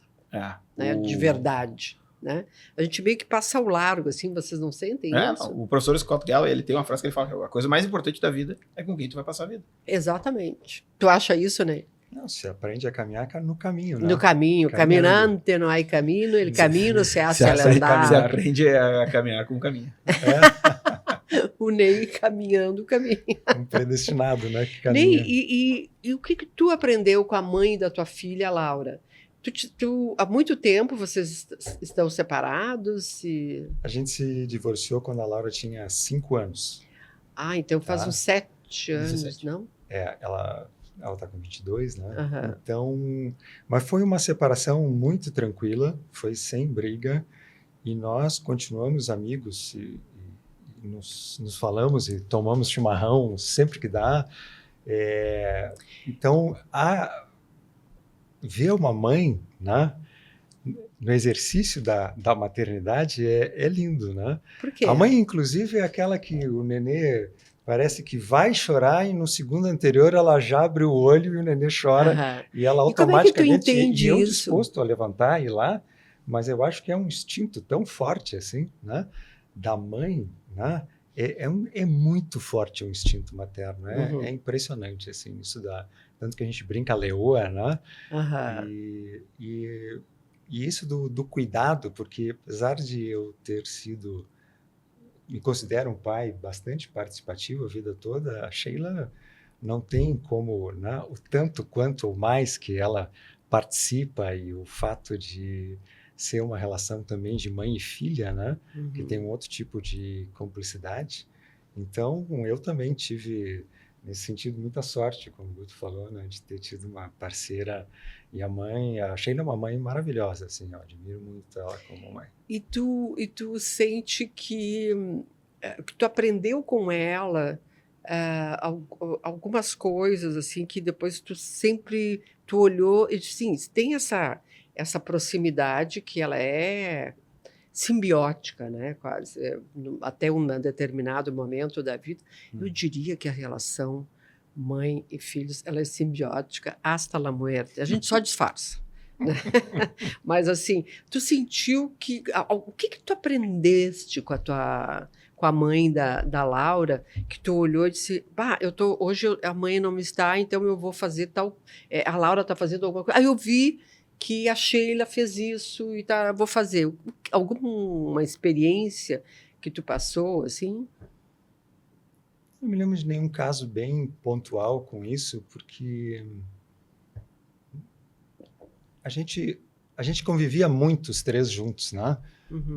né? De O- verdade, né? A gente meio que passa ao largo, assim, vocês não sentem isso? O professor Scott Galloway, ele tem uma frase que ele fala que a coisa mais importante da vida é com quem tu vai passar a vida. Exatamente. Tu acha isso, né? Não, você aprende a caminhar no caminho, né? No caminho, Caminhando. caminante não há caminho, el camino se hace Você al você andar. aprende a caminhar com o caminho. O Ney caminhando o caminho. Um predestinado, né? Que Ney, caminha. e o que tu aprendeu com a mãe da tua filha, Laura? Há muito tempo vocês estão separados? A gente se divorciou quando a Laura tinha 5 anos. Ah, então faz Tá. uns 7 anos, 17. não? Ela tá com 22, né? Aham. Então, mas foi uma separação muito tranquila, foi sem briga, e nós continuamos amigos e nos falamos e tomamos chimarrão sempre que dá. Então, ver uma mãe, né, no exercício da maternidade é lindo, né? Por quê? A mãe, inclusive, é aquela que o nenê parece que vai chorar e no segundo anterior ela já abre o olho e o nenê chora. Aham. E ela E como é que tu automaticamente entende e eu isso? disposto a levantar e ir lá, mas eu acho que é um instinto tão forte assim, né, da mãe, né? É muito forte o instinto materno, Uhum. é impressionante assim, isso tanto que a gente brinca a leoa, né? Aham. E isso do cuidado, porque apesar de eu ter sido, me considero um pai bastante participativo a vida toda, a Sheila não tem como, né, o tanto quanto ou mais que ela participa, e o fato de ser uma relação também de mãe e filha, né, que Uhum. tem um outro tipo de cumplicidade. Então, eu também tive, nesse sentido, muita sorte, como o Guto falou, né, de ter tido uma parceira. E a Sheila é uma mãe maravilhosa, assim, eu admiro muito ela como mãe. E tu sente que tu aprendeu com ela algumas coisas assim que depois tu olhou e disse, sim, tem essa proximidade que ela é simbiótica, né? Quase até um determinado momento da vida. Eu diria que a relação mãe e filhos ela é simbiótica hasta la muerte. A gente só disfarça. Né? Mas assim, tu sentiu que o que tu aprendeste com a mãe da Laura, que tu olhou e disse, hoje a mãe não me está, então eu vou fazer tal, a Laura está fazendo alguma coisa. Aí eu vi que a Sheila fez isso e vou fazer. Alguma experiência que tu passou, assim? Não me lembro de nenhum caso bem pontual com isso, porque a gente convivia muito os três juntos, né? Uhum.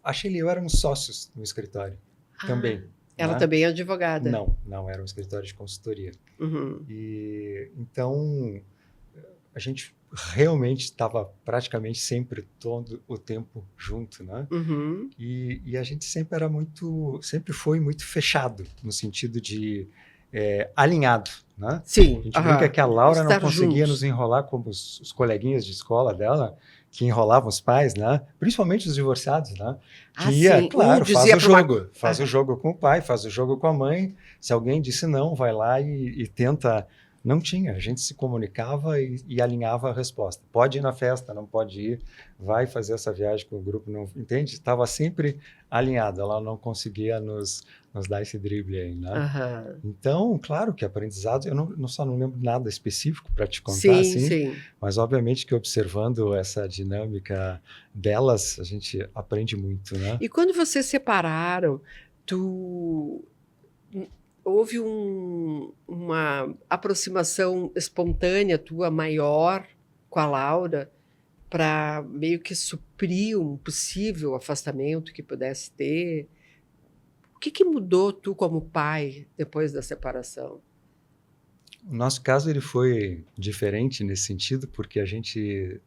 A Sheila e eu éramos sócios no escritório também. Ela né? também é advogada? Não, era um escritório de consultoria. Uhum. E então a gente realmente estava praticamente sempre todo o tempo junto, né? Uhum. E a gente sempre foi muito fechado no sentido de alinhado, né? Sim. A gente brinca que a Laura não Estar conseguia juntos. nos enrolar como os coleguinhas de escola dela, que enrolavam os pais, né? Principalmente os divorciados, né? Que ia, sim. claro, Dizia faz o jogo com o pai, faz o jogo com a mãe. Se alguém disse não, vai lá e tenta. Não tinha, a gente se comunicava e alinhava a resposta. Pode ir na festa, não pode ir, vai fazer essa viagem com o grupo, não entende? Estava sempre alinhado, ela não conseguia nos dar esse drible aí, né? Aham. Então, claro que aprendizado, eu só não lembro nada específico para te contar, Sim, assim, sim. mas obviamente que observando essa dinâmica delas, a gente aprende muito, né? E quando vocês separaram, houve uma aproximação espontânea tua maior com a Laura para meio que suprir um possível afastamento que pudesse ter? O que mudou tu como pai depois da separação? O nosso caso ele foi diferente nesse sentido, porque a gente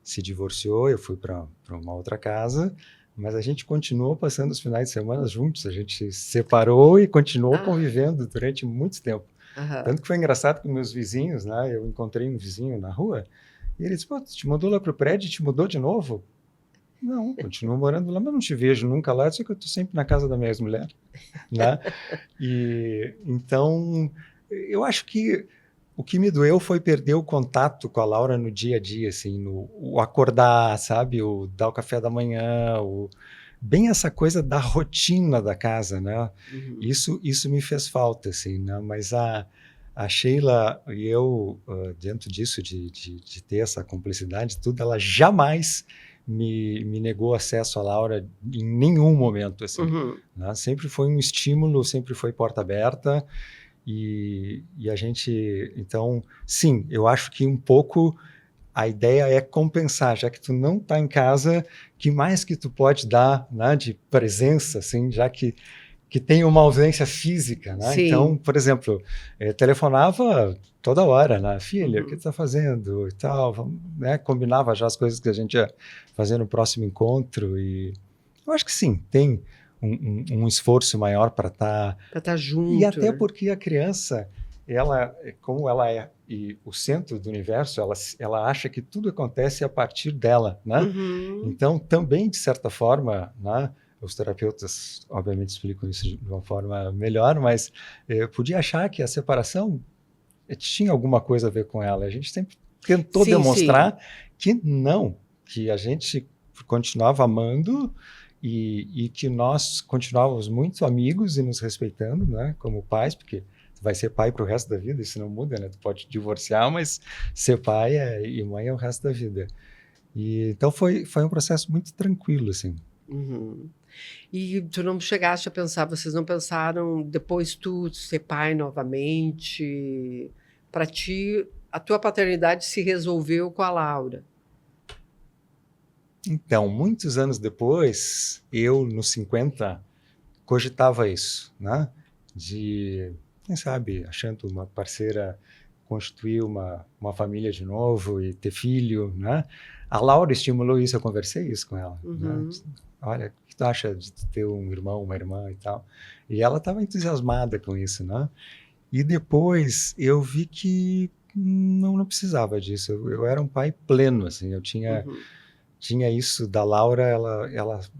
se divorciou, eu fui para uma outra casa, mas a gente continuou passando os finais de semana juntos, a gente se separou e continuou convivendo durante muito tempo. Aham. Tanto que foi engraçado com meus vizinhos, né? Eu encontrei um vizinho na rua e ele disse, pô, tu te mudou lá pro prédio e te mudou de novo? Não, continuo morando lá, mas não te vejo nunca lá, só que eu estou sempre na casa da minha ex-mulher, né? E então, eu acho que o que me doeu foi perder o contato com a Laura no dia a dia, assim, o acordar, sabe? O dar o café da manhã, bem essa coisa da rotina da casa, né? Uhum. Isso me fez falta, assim, né? Mas a Sheila e eu, dentro disso, de ter essa cumplicidade, tudo, ela jamais me negou acesso à Laura em nenhum momento, assim, Uhum. né? Sempre foi um estímulo, sempre foi porta aberta e a gente, então, sim, eu acho que um pouco a ideia é compensar, já que tu não está em casa, que mais que tu pode dar, né, de presença, assim, já que tem uma ausência física, né? Sim. Então, por exemplo, telefonava toda hora, né? Filha, o que Uhum. tu está fazendo e tal, né? Combinava já as coisas que a gente ia fazer no próximo encontro e eu acho que sim, tem um esforço maior para estar Para estar junto. e até né? porque a criança, ela, como ela é e o centro do universo, ela acha que tudo acontece a partir dela, né? Uhum. Então, também, de certa forma, né, os terapeutas, obviamente, explicam isso de uma forma melhor, mas podia achar que a separação tinha alguma coisa a ver com ela. A gente sempre tentou Sim, demonstrar que não, que a gente continuava amando e que nós continuávamos muito amigos e nos respeitando, né, como pais, porque tu vai ser pai para o resto da vida, isso não muda, né? Tu pode divorciar, mas ser pai e mãe é o resto da vida. E então foi um processo muito tranquilo, assim. Uhum. E tu não chegaste a pensar, vocês não pensaram depois tu ser pai novamente? Para ti, a tua paternidade se resolveu com a Laura. Então, muitos anos depois, eu, nos 50, cogitava isso, né? De, quem sabe, achando uma parceira, constituir uma família de novo e ter filho, né? A Laura estimulou isso, eu conversei isso com ela, né? Uhum. Olha, o que tu acha de ter um irmão, uma irmã e tal? E ela estava entusiasmada com isso, né? E depois eu vi que não precisava disso. Eu era um pai pleno, assim. Eu tinha isso da Laura.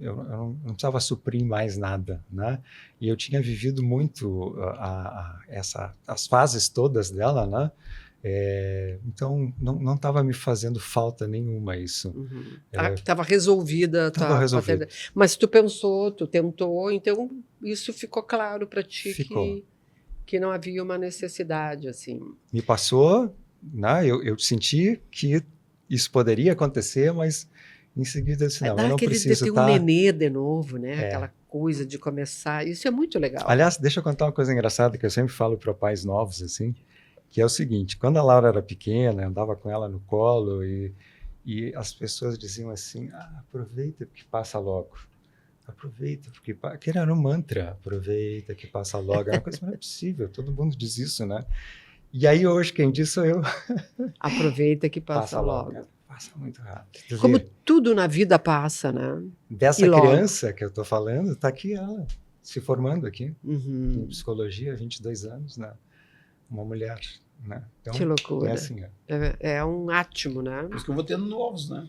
Eu não precisava suprir mais nada, né? E eu tinha vivido muito as fases todas dela, né? Então não estava me fazendo falta nenhuma isso. Uhum. Que estava resolvida a Estava tua resolvido. paternidade. Mas tu pensou, tu tentou, então isso ficou claro para ti Ficou. que não havia uma necessidade, assim. Me passou, né? Eu senti que isso poderia acontecer, mas em seguida eu disse, não, Dá eu não aquele de preciso ter um estar... nenê de novo, né? Aquela coisa de começar. Isso é muito legal. Aliás, deixa eu contar uma coisa engraçada que eu sempre falo para pais novos, assim, que é o seguinte, quando a Laura era pequena, eu andava com ela no colo e as pessoas diziam assim, aproveita que passa logo. Aproveita, porque aquele era um mantra, aproveita que passa logo. É uma coisa que não é possível, todo mundo diz isso, né? E aí hoje quem diz sou eu. Aproveita que passa logo. Passa muito rápido. Como tudo na vida passa, né? Dessa E logo. criança que eu estou falando, está aqui ela, se formando aqui, em psicologia, 22 anos, né? Uma mulher, né? Então, que loucura. É assim, ó. É um átimo, né? Por isso que eu vou tendo novos, né?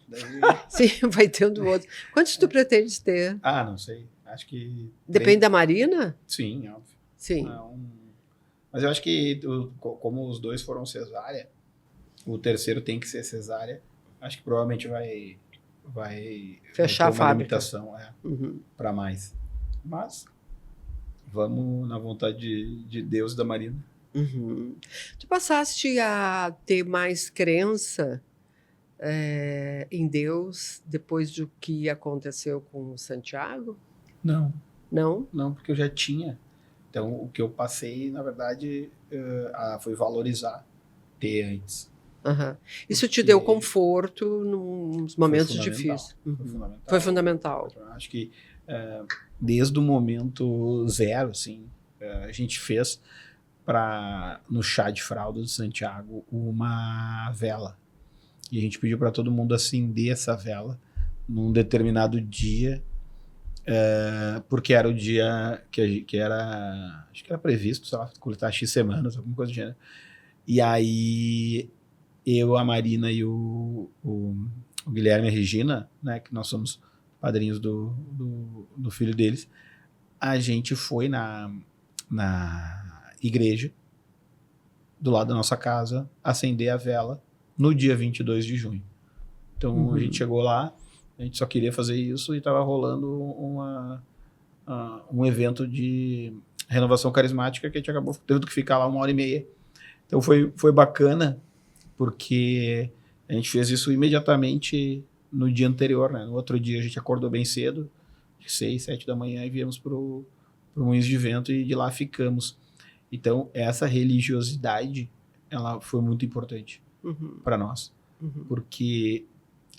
Sim, vai tendo outros. Quantos tu pretendes ter? Não sei. Acho que... Depende da Marina? Sim, óbvio. Sim. Mas eu acho que, como os dois foram cesárea, o terceiro tem que ser cesárea. Acho que provavelmente vai Fechar ter a uma fábrica. limitação para mais. Mas vamos na vontade de Deus e da Marina. Tu passaste a ter mais crença em Deus depois do que aconteceu com o Santiago? Não. Não? Não, porque eu já tinha. Então, o que eu passei, na verdade, foi valorizar ter antes. Isso te deu conforto nos momentos difíceis. Foi fundamental. Foi fundamental. Eu acho que desde o momento zero, assim, a gente fez no chá de fralda do Santiago uma vela. E a gente pediu para todo mundo acender essa vela num determinado dia porque era o dia que era, acho que era previsto, sei lá, coletar X semanas, alguma coisa do gênero. E aí, eu, a Marina e o Guilherme e a Regina, né, que nós somos padrinhos do filho deles, a gente foi na igreja, do lado da nossa casa, acender a vela no dia 22 de junho. Então, a gente chegou lá, a gente só queria fazer isso e estava rolando um evento de renovação carismática que a gente acabou tendo que ficar lá 1h30. Então, foi bacana, porque a gente fez isso imediatamente no dia anterior, né? No outro dia a gente acordou bem cedo, de 6, 7 da manhã, e viemos pro Moinhos de Vento e de lá ficamos. Então, essa religiosidade, ela foi muito importante para nós, porque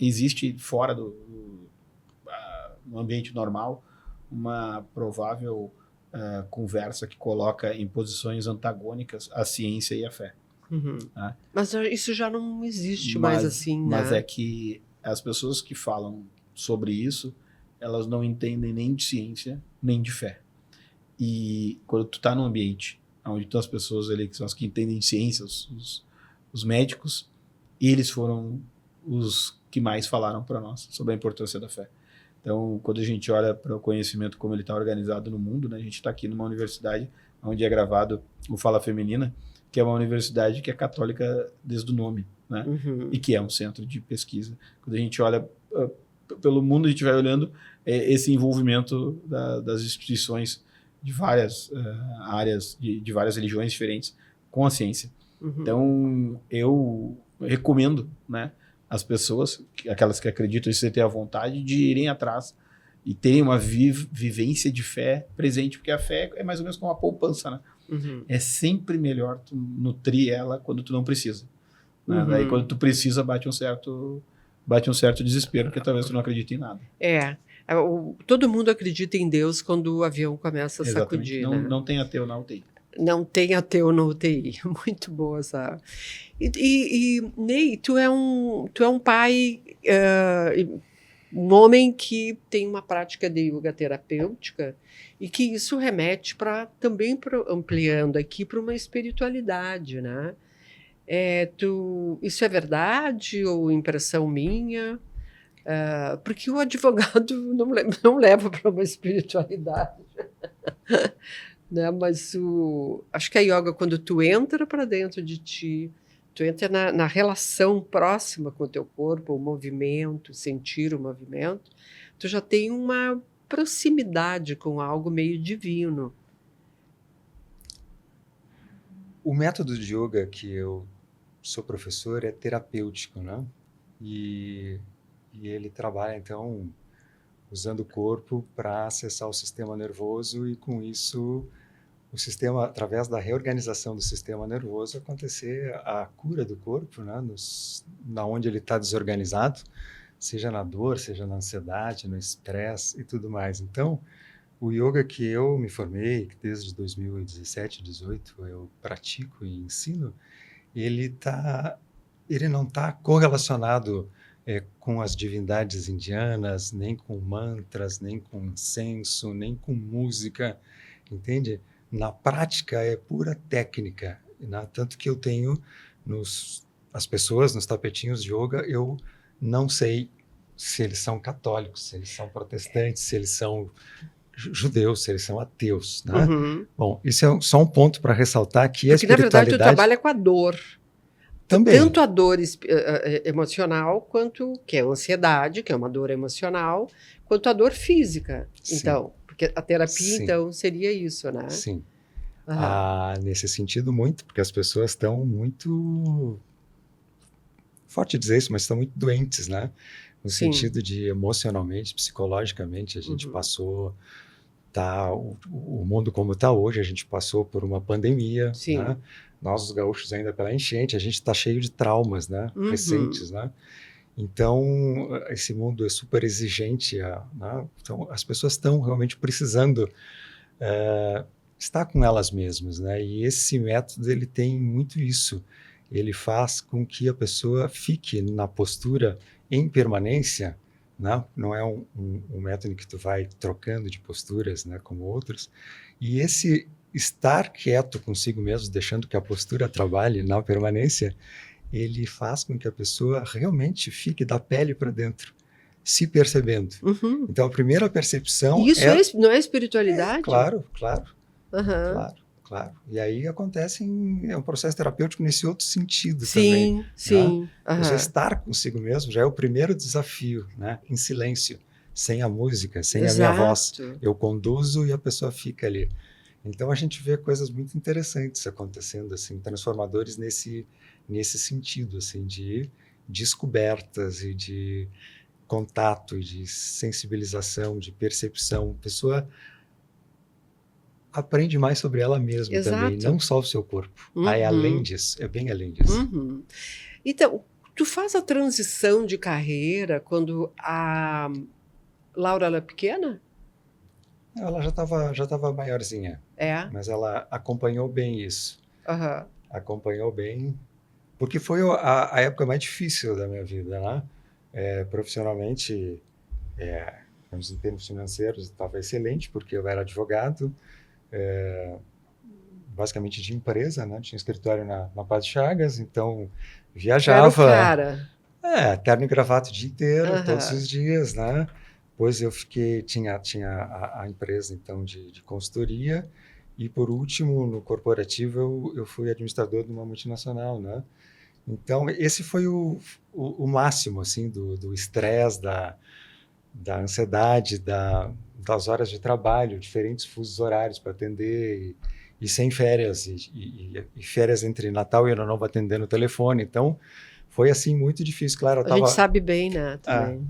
existe fora do ambiente normal uma provável conversa que coloca em posições antagônicas a ciência e a fé. Né? Mas isso já não existe mais assim, né? Mas é que as pessoas que falam sobre isso, elas não entendem nem de ciência, nem de fé. E quando tu tá num ambiente onde estão as pessoas ali que são as que entendem de ciência, os médicos, eles foram os que mais falaram para nós sobre a importância da fé. Então, quando a gente olha para o conhecimento como ele está organizado no mundo, né, a gente está aqui numa universidade onde é gravado o Fala Feminina, que é uma universidade que é católica desde o nome, né? E que é um centro de pesquisa. Quando a gente olha pelo mundo, a gente vai olhando esse envolvimento das instituições de várias áreas, de várias religiões diferentes com a ciência. Então, eu recomendo, né, as pessoas, aquelas que acreditam em você ter a vontade, de irem atrás e terem uma vivência de fé presente, porque a fé é mais ou menos como uma poupança, né? É sempre melhor tu nutrir ela quando tu não precisa. Né? Daí quando tu precisa, bate um certo desespero, porque talvez tu não acredite em nada. Todo mundo acredita em Deus quando o avião começa a sacudir. Não, né? Não tem ateu na UTI. Não tem ateu na UTI. Muito boa essa. E Ney, tu é um pai, um homem que tem uma prática de yoga terapêutica e que isso remete também ampliando aqui para uma espiritualidade, né? Isso é verdade ou impressão minha? Porque o advogado não leva para uma espiritualidade. Né? Mas acho que a yoga, quando tu entra para dentro de ti, tu entra na relação próxima com o teu corpo, o movimento, sentir o movimento, tu já tem uma proximidade com algo meio divino. O método de yoga que eu sou professor é terapêutico, né? E ele trabalha, então, usando o corpo para acessar o sistema nervoso e, com isso, o sistema, através da reorganização do sistema nervoso, acontecer a cura do corpo, né? Na onde ele está desorganizado, seja na dor, seja na ansiedade, no estresse e tudo mais. Então, o yoga que eu me formei, desde 2017, 2018, eu pratico e ensino, ele não está correlacionado com as divindades indianas, nem com mantras, nem com incenso, nem com música, entende? Na prática é pura técnica, né? Tanto que eu tenho as pessoas nos tapetinhos de yoga, eu não sei se eles são católicos, se eles são protestantes, se eles são judeus, se eles são ateus, né? Bom, isso é só um ponto para ressaltar que a espiritualidade... Porque, na verdade, tu trabalha com a dor. Também. Tanto a dor emocional, quanto que é a ansiedade, que é uma dor emocional, quanto a dor física. Sim. Então, porque a terapia, Sim. então, seria isso, né? Sim. Nesse sentido, muito, porque as pessoas estão muito... Forte dizer isso, mas estão muito doentes, né? No Sim. sentido de emocionalmente, psicologicamente, a gente passou... o mundo como está hoje, a gente passou por uma pandemia, Sim. né? Nós, os gaúchos, ainda pela enchente, a gente está cheio de traumas, né? Recentes, né? Então, esse mundo é super exigente, né? Então, as pessoas estão realmente precisando estar com elas mesmas, né? E esse método, ele tem muito isso. Ele faz com que a pessoa fique na postura em permanência né? Não é um método em que tu vai trocando de posturas, né, como outros. E esse estar quieto consigo mesmo, deixando que a postura trabalhe na permanência, ele faz com que a pessoa realmente fique da pele para dentro, se percebendo. Uhum. Então, a primeira percepção E isso não é espiritualidade? Claro, claro, Aham. claro, claro. E aí acontece é um processo terapêutico nesse outro sentido também. Sim, Né? sim. Você Aham. estar consigo mesmo já é o primeiro desafio, né? Em silêncio, sem a música, sem a minha Exato. voz. Eu conduzo e a pessoa fica ali. Então a gente vê coisas muito interessantes acontecendo, assim, transformadores nesse sentido, assim, de descobertas e de contato, de sensibilização, de percepção. A pessoa aprende mais sobre ela mesma também, Exato. não só o seu corpo. Aí, além disso, é bem além disso. Uhum. Então, tu faz a transição de carreira quando a Laura era pequena? Ela já tava maiorzinha, É. mas ela acompanhou bem isso. Aham. Acompanhou bem, porque foi a época mais difícil da minha vida, né? Profissionalmente, em termos financeiros, estava excelente, porque eu era advogado, basicamente de empresa, né? Tinha escritório na Paz de Chagas, então Tu era o viajava, cara. terno e gravata o dia inteiro, Aham. todos os dias, né? Depois eu tinha a empresa, então, de consultoria, e por último, no corporativo, eu fui administrador de uma multinacional, né? Então, esse foi o máximo, assim, do estresse, da ansiedade, das horas de trabalho, diferentes fusos horários para atender, e sem férias, e férias entre Natal e Ano Novo atendendo o telefone. Então, foi, assim, muito difícil. Claro, A gente sabe bem, né, também.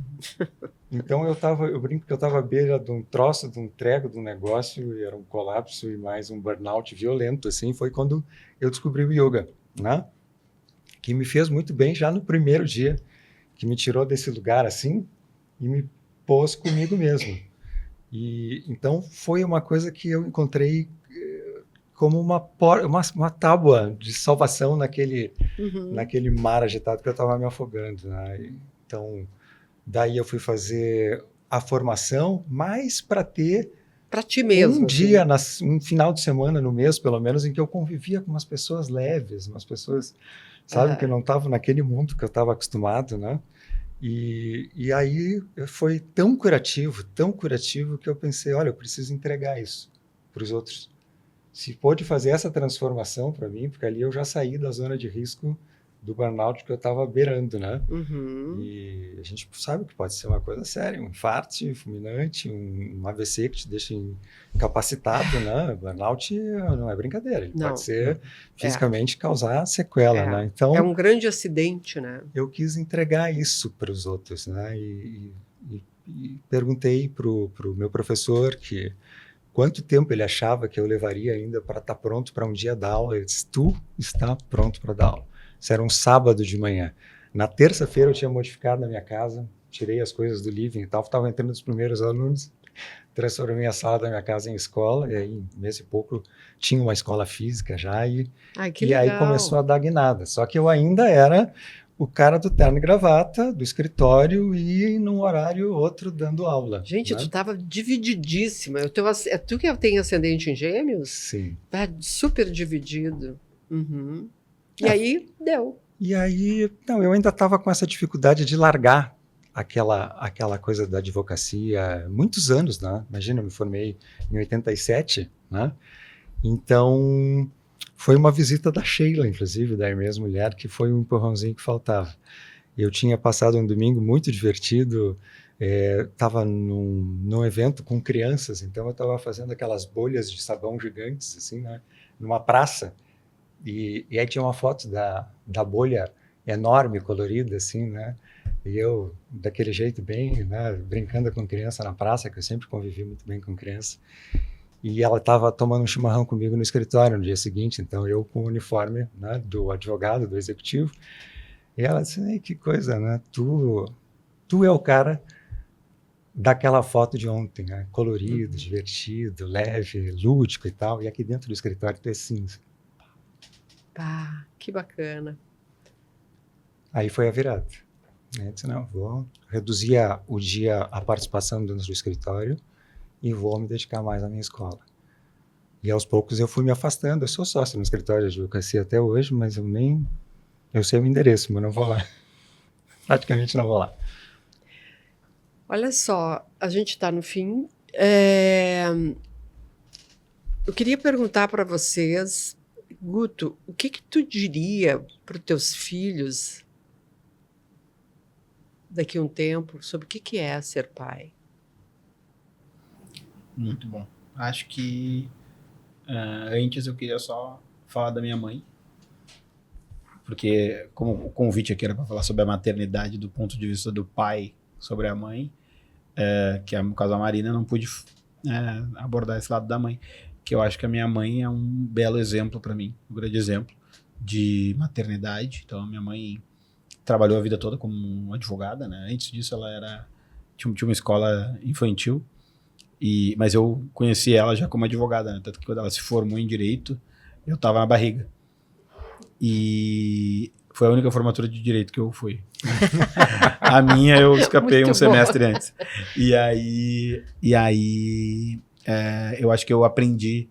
Então, eu brinco que eu estava à beira de um troço, de um treco, de um negócio, e era um colapso e mais um burnout violento, assim. Foi quando eu descobri o yoga, né? Que me fez muito bem já no primeiro dia, que me tirou desse lugar, assim, e me pôs comigo mesmo. E então foi uma coisa que eu encontrei como uma tábua de salvação naquele mar agitado que eu estava me afogando, né? Então, daí eu fui fazer a formação, mais para ter Para ti mesmo. um dia, um final de semana no mês, pelo menos, em que eu convivia com umas pessoas leves, umas pessoas, sabe, que não estavam naquele mundo que eu estava acostumado, né? E aí foi tão curativo que eu pensei, olha, eu preciso entregar isso para os outros. Se pôde fazer essa transformação para mim, porque ali eu já saí da zona de risco do burnout que eu estava beirando, né? Uhum. E a gente sabe que pode ser uma coisa séria, um infarto fulminante, um AVC que te deixa incapacitado, né? Burnout não é brincadeira, ele Não. pode ser fisicamente causar sequela, né? Então, é um grande acidente, né? eu quis entregar isso para os outros, né? E perguntei para o meu professor que quanto tempo ele achava que eu levaria ainda para estar pronto para um dia dar aula. Ele disse, tu está pronto para dar aula. Isso era um sábado de manhã. Na terça-feira eu tinha modificado na minha casa, tirei as coisas do living e tal, estava entrando os primeiros alunos, transformei a sala da minha casa em escola, e aí, em mês e pouco, tinha uma escola física já, e aí começou a dar guinada. Só que eu ainda era o cara do terno e gravata, do escritório, e num horário outro dando aula. Gente, né? tu estava divididíssima. É tu que tem ascendente em Gêmeos? Sim. Tá super dividido. Uhum. E aí, deu. E aí, não, eu ainda estava com essa dificuldade de largar aquela coisa da advocacia, muitos anos, né? Imagina, eu me formei em 87, né? Então, foi uma visita da Sheila, inclusive, da Hermes Mulher, que foi um empurrãozinho que faltava. Eu tinha passado um domingo muito divertido, estava num evento com crianças, então eu estava fazendo aquelas bolhas de sabão gigantes, assim, né? Numa praça. E aí tinha uma foto da bolha enorme, colorida, assim, né? E eu, daquele jeito bem, né, brincando com criança na praça, que eu sempre convivi muito bem com criança. E ela estava tomando um chimarrão comigo no escritório no dia seguinte, então eu com o uniforme, né, do advogado, do executivo. E ela disse, que coisa, né? Tu é o cara daquela foto de ontem, né? Colorido, divertido, leve, lúdico e tal. E aqui dentro do escritório tu é cinza. Pá, que bacana. Aí foi a virada. Eu disse, não, vou reduzir o dia, a participação dentro do escritório e vou me dedicar mais à minha escola. E aos poucos eu fui me afastando. Eu sou sócio no escritório de advocacia até hoje, mas eu sei o endereço, mas não vou lá. Praticamente não vou lá. Olha só, a gente está no fim. Eu queria perguntar para vocês, Guto, o que tu diria para os teus filhos daqui a um tempo sobre o que é ser pai? Muito bom. Acho que antes eu queria só falar da minha mãe, porque como o convite aqui era para falar sobre a maternidade do ponto de vista do pai sobre a mãe, que é no caso a Marina, não pude abordar esse lado da mãe, que eu acho que a minha mãe é um belo exemplo para mim, um grande exemplo de maternidade. Então a minha mãe trabalhou a vida toda como advogada, né? Antes disso ela tinha uma escola infantil, mas eu conheci ela já como advogada, né? Tanto que quando ela se formou em direito, eu estava na barriga. E foi a única formatura de direito que eu fui. A minha eu escapei Muito um bom. semestre antes. E aí eu acho que eu aprendi.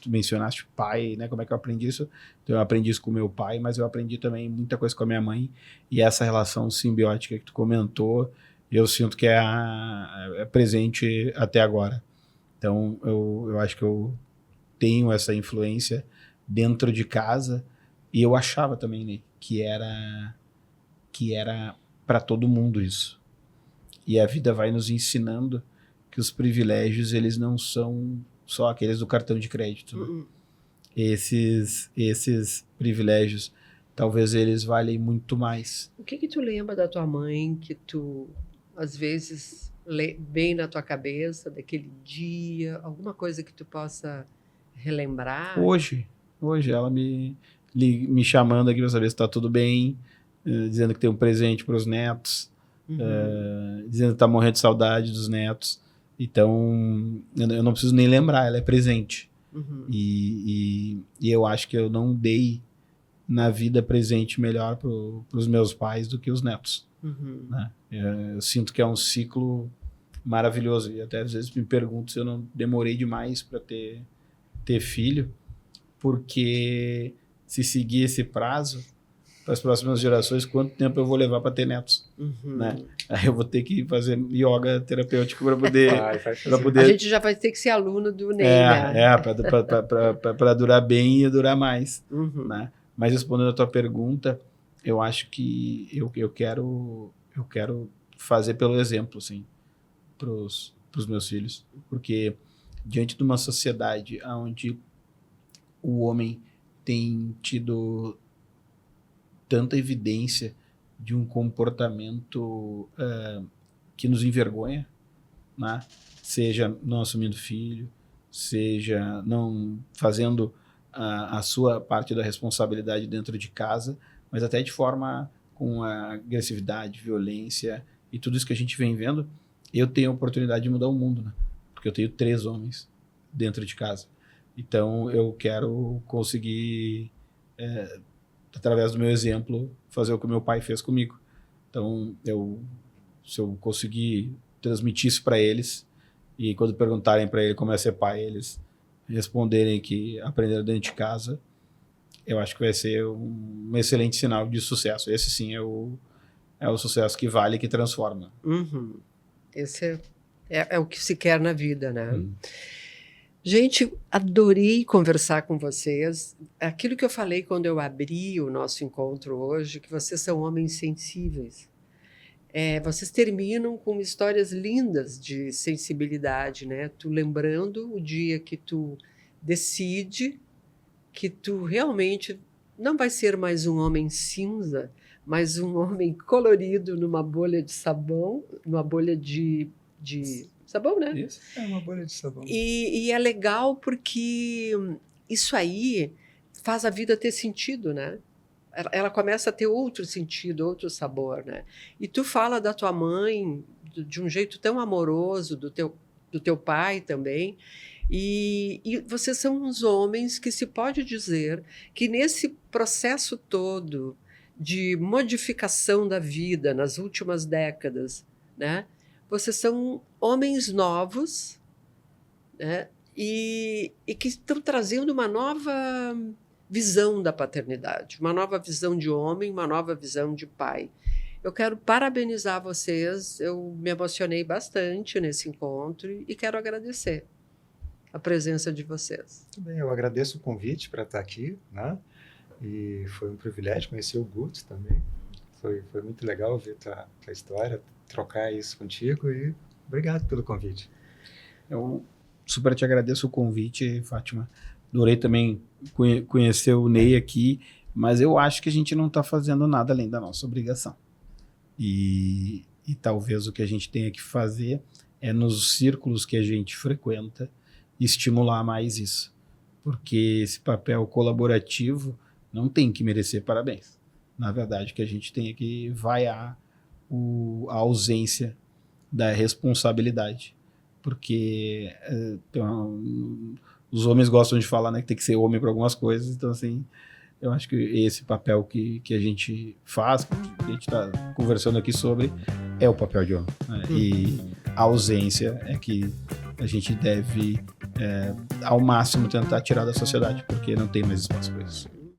Tu mencionaste pai, né? Como é que eu aprendi isso? Então eu aprendi isso com meu pai, mas eu aprendi também muita coisa com a minha mãe. E essa relação simbiótica que tu comentou, eu sinto que é presente até agora. Então eu acho que eu tenho essa influência dentro de casa. E eu achava também, né, que era para todo mundo isso. E a vida vai nos ensinando que os privilégios, eles não são só aqueles do cartão de crédito. Né? Esses privilégios, talvez eles valem muito mais. O que tu lembra da tua mãe que tu, às vezes, vem na tua cabeça daquele dia? Alguma coisa que tu possa relembrar? Hoje ela me chamando aqui para saber se está tudo bem, dizendo que tem um presente para os netos, dizendo que está morrendo de saudade dos netos. Então, eu não preciso nem lembrar, ela é presente. E eu acho que eu não dei na vida presente melhor para os meus pais do que os netos. Né? Eu sinto que é um ciclo maravilhoso. E até às vezes me pergunto se eu não demorei demais para ter filho, porque se seguir esse prazo para as próximas gerações, quanto tempo eu vou levar para ter netos? Né? Aí eu vou ter que fazer yoga terapêutico para poder... A gente já vai ter que ser aluno do Ney, né? Para durar bem e durar mais. Né? Mas respondendo a tua pergunta, eu acho que eu quero fazer pelo exemplo, assim, pros meus filhos. Porque diante de uma sociedade onde o homem tem tido tanta evidência de um comportamento que nos envergonha, né? Seja não assumindo filho, seja não fazendo a sua parte da responsabilidade dentro de casa, mas até de forma com agressividade, violência e tudo isso que a gente vem vendo, eu tenho a oportunidade de mudar o mundo, né? Porque eu tenho 3 homens dentro de casa. Então, eu quero conseguir, através do meu exemplo, fazer o que o meu pai fez comigo. Então, se eu conseguir transmitir isso para eles, e quando perguntarem para ele como é ser pai, eles responderem que aprenderam dentro de casa, eu acho que vai ser um excelente sinal de sucesso. Esse sim é o sucesso que vale e que transforma. Esse é o que se quer na vida, né? Gente, adorei conversar com vocês. Aquilo que eu falei quando eu abri o nosso encontro hoje, que vocês são homens sensíveis. Vocês terminam com histórias lindas de sensibilidade, né? Tu lembrando o dia que tu decide que tu realmente não vai ser mais um homem cinza, mas um homem colorido numa bolha de sabão, numa bolha de sabão, né? Isso, é uma bolha de sabão. E é legal porque isso aí faz a vida ter sentido, né? Ela começa a ter outro sentido, outro sabor, né? E tu fala da tua mãe de um jeito tão amoroso, do teu pai também, e vocês são uns homens que se pode dizer que nesse processo todo de modificação da vida nas últimas décadas, né? Vocês são homens novos, né? E que estão trazendo uma nova visão da paternidade, uma nova visão de homem, uma nova visão de pai. Eu quero parabenizar vocês, eu me emocionei bastante nesse encontro e quero agradecer a presença de vocês. Muito bem, eu agradeço o convite para estar aqui, né? E foi um privilégio conhecer o Guto também. Foi muito legal ver tua história, trocar isso contigo e obrigado pelo convite. Eu super te agradeço o convite, Fátima. Adorei também conhecer o Ney aqui, mas eu acho que a gente não está fazendo nada além da nossa obrigação. E talvez o que a gente tenha que fazer é, nos círculos que a gente frequenta, estimular mais isso. Porque esse papel colaborativo não tem que merecer parabéns. Na verdade, que a gente tem que vaiar a ausência da responsabilidade. Porque os homens gostam de falar, né, que tem que ser homem para algumas coisas. Então, assim, eu acho que esse papel que a gente faz, que a gente está conversando aqui sobre, é o papel de homem. Né? E a ausência é que a gente deve, ao máximo, tentar tirar da sociedade, porque não tem mais espaço para isso.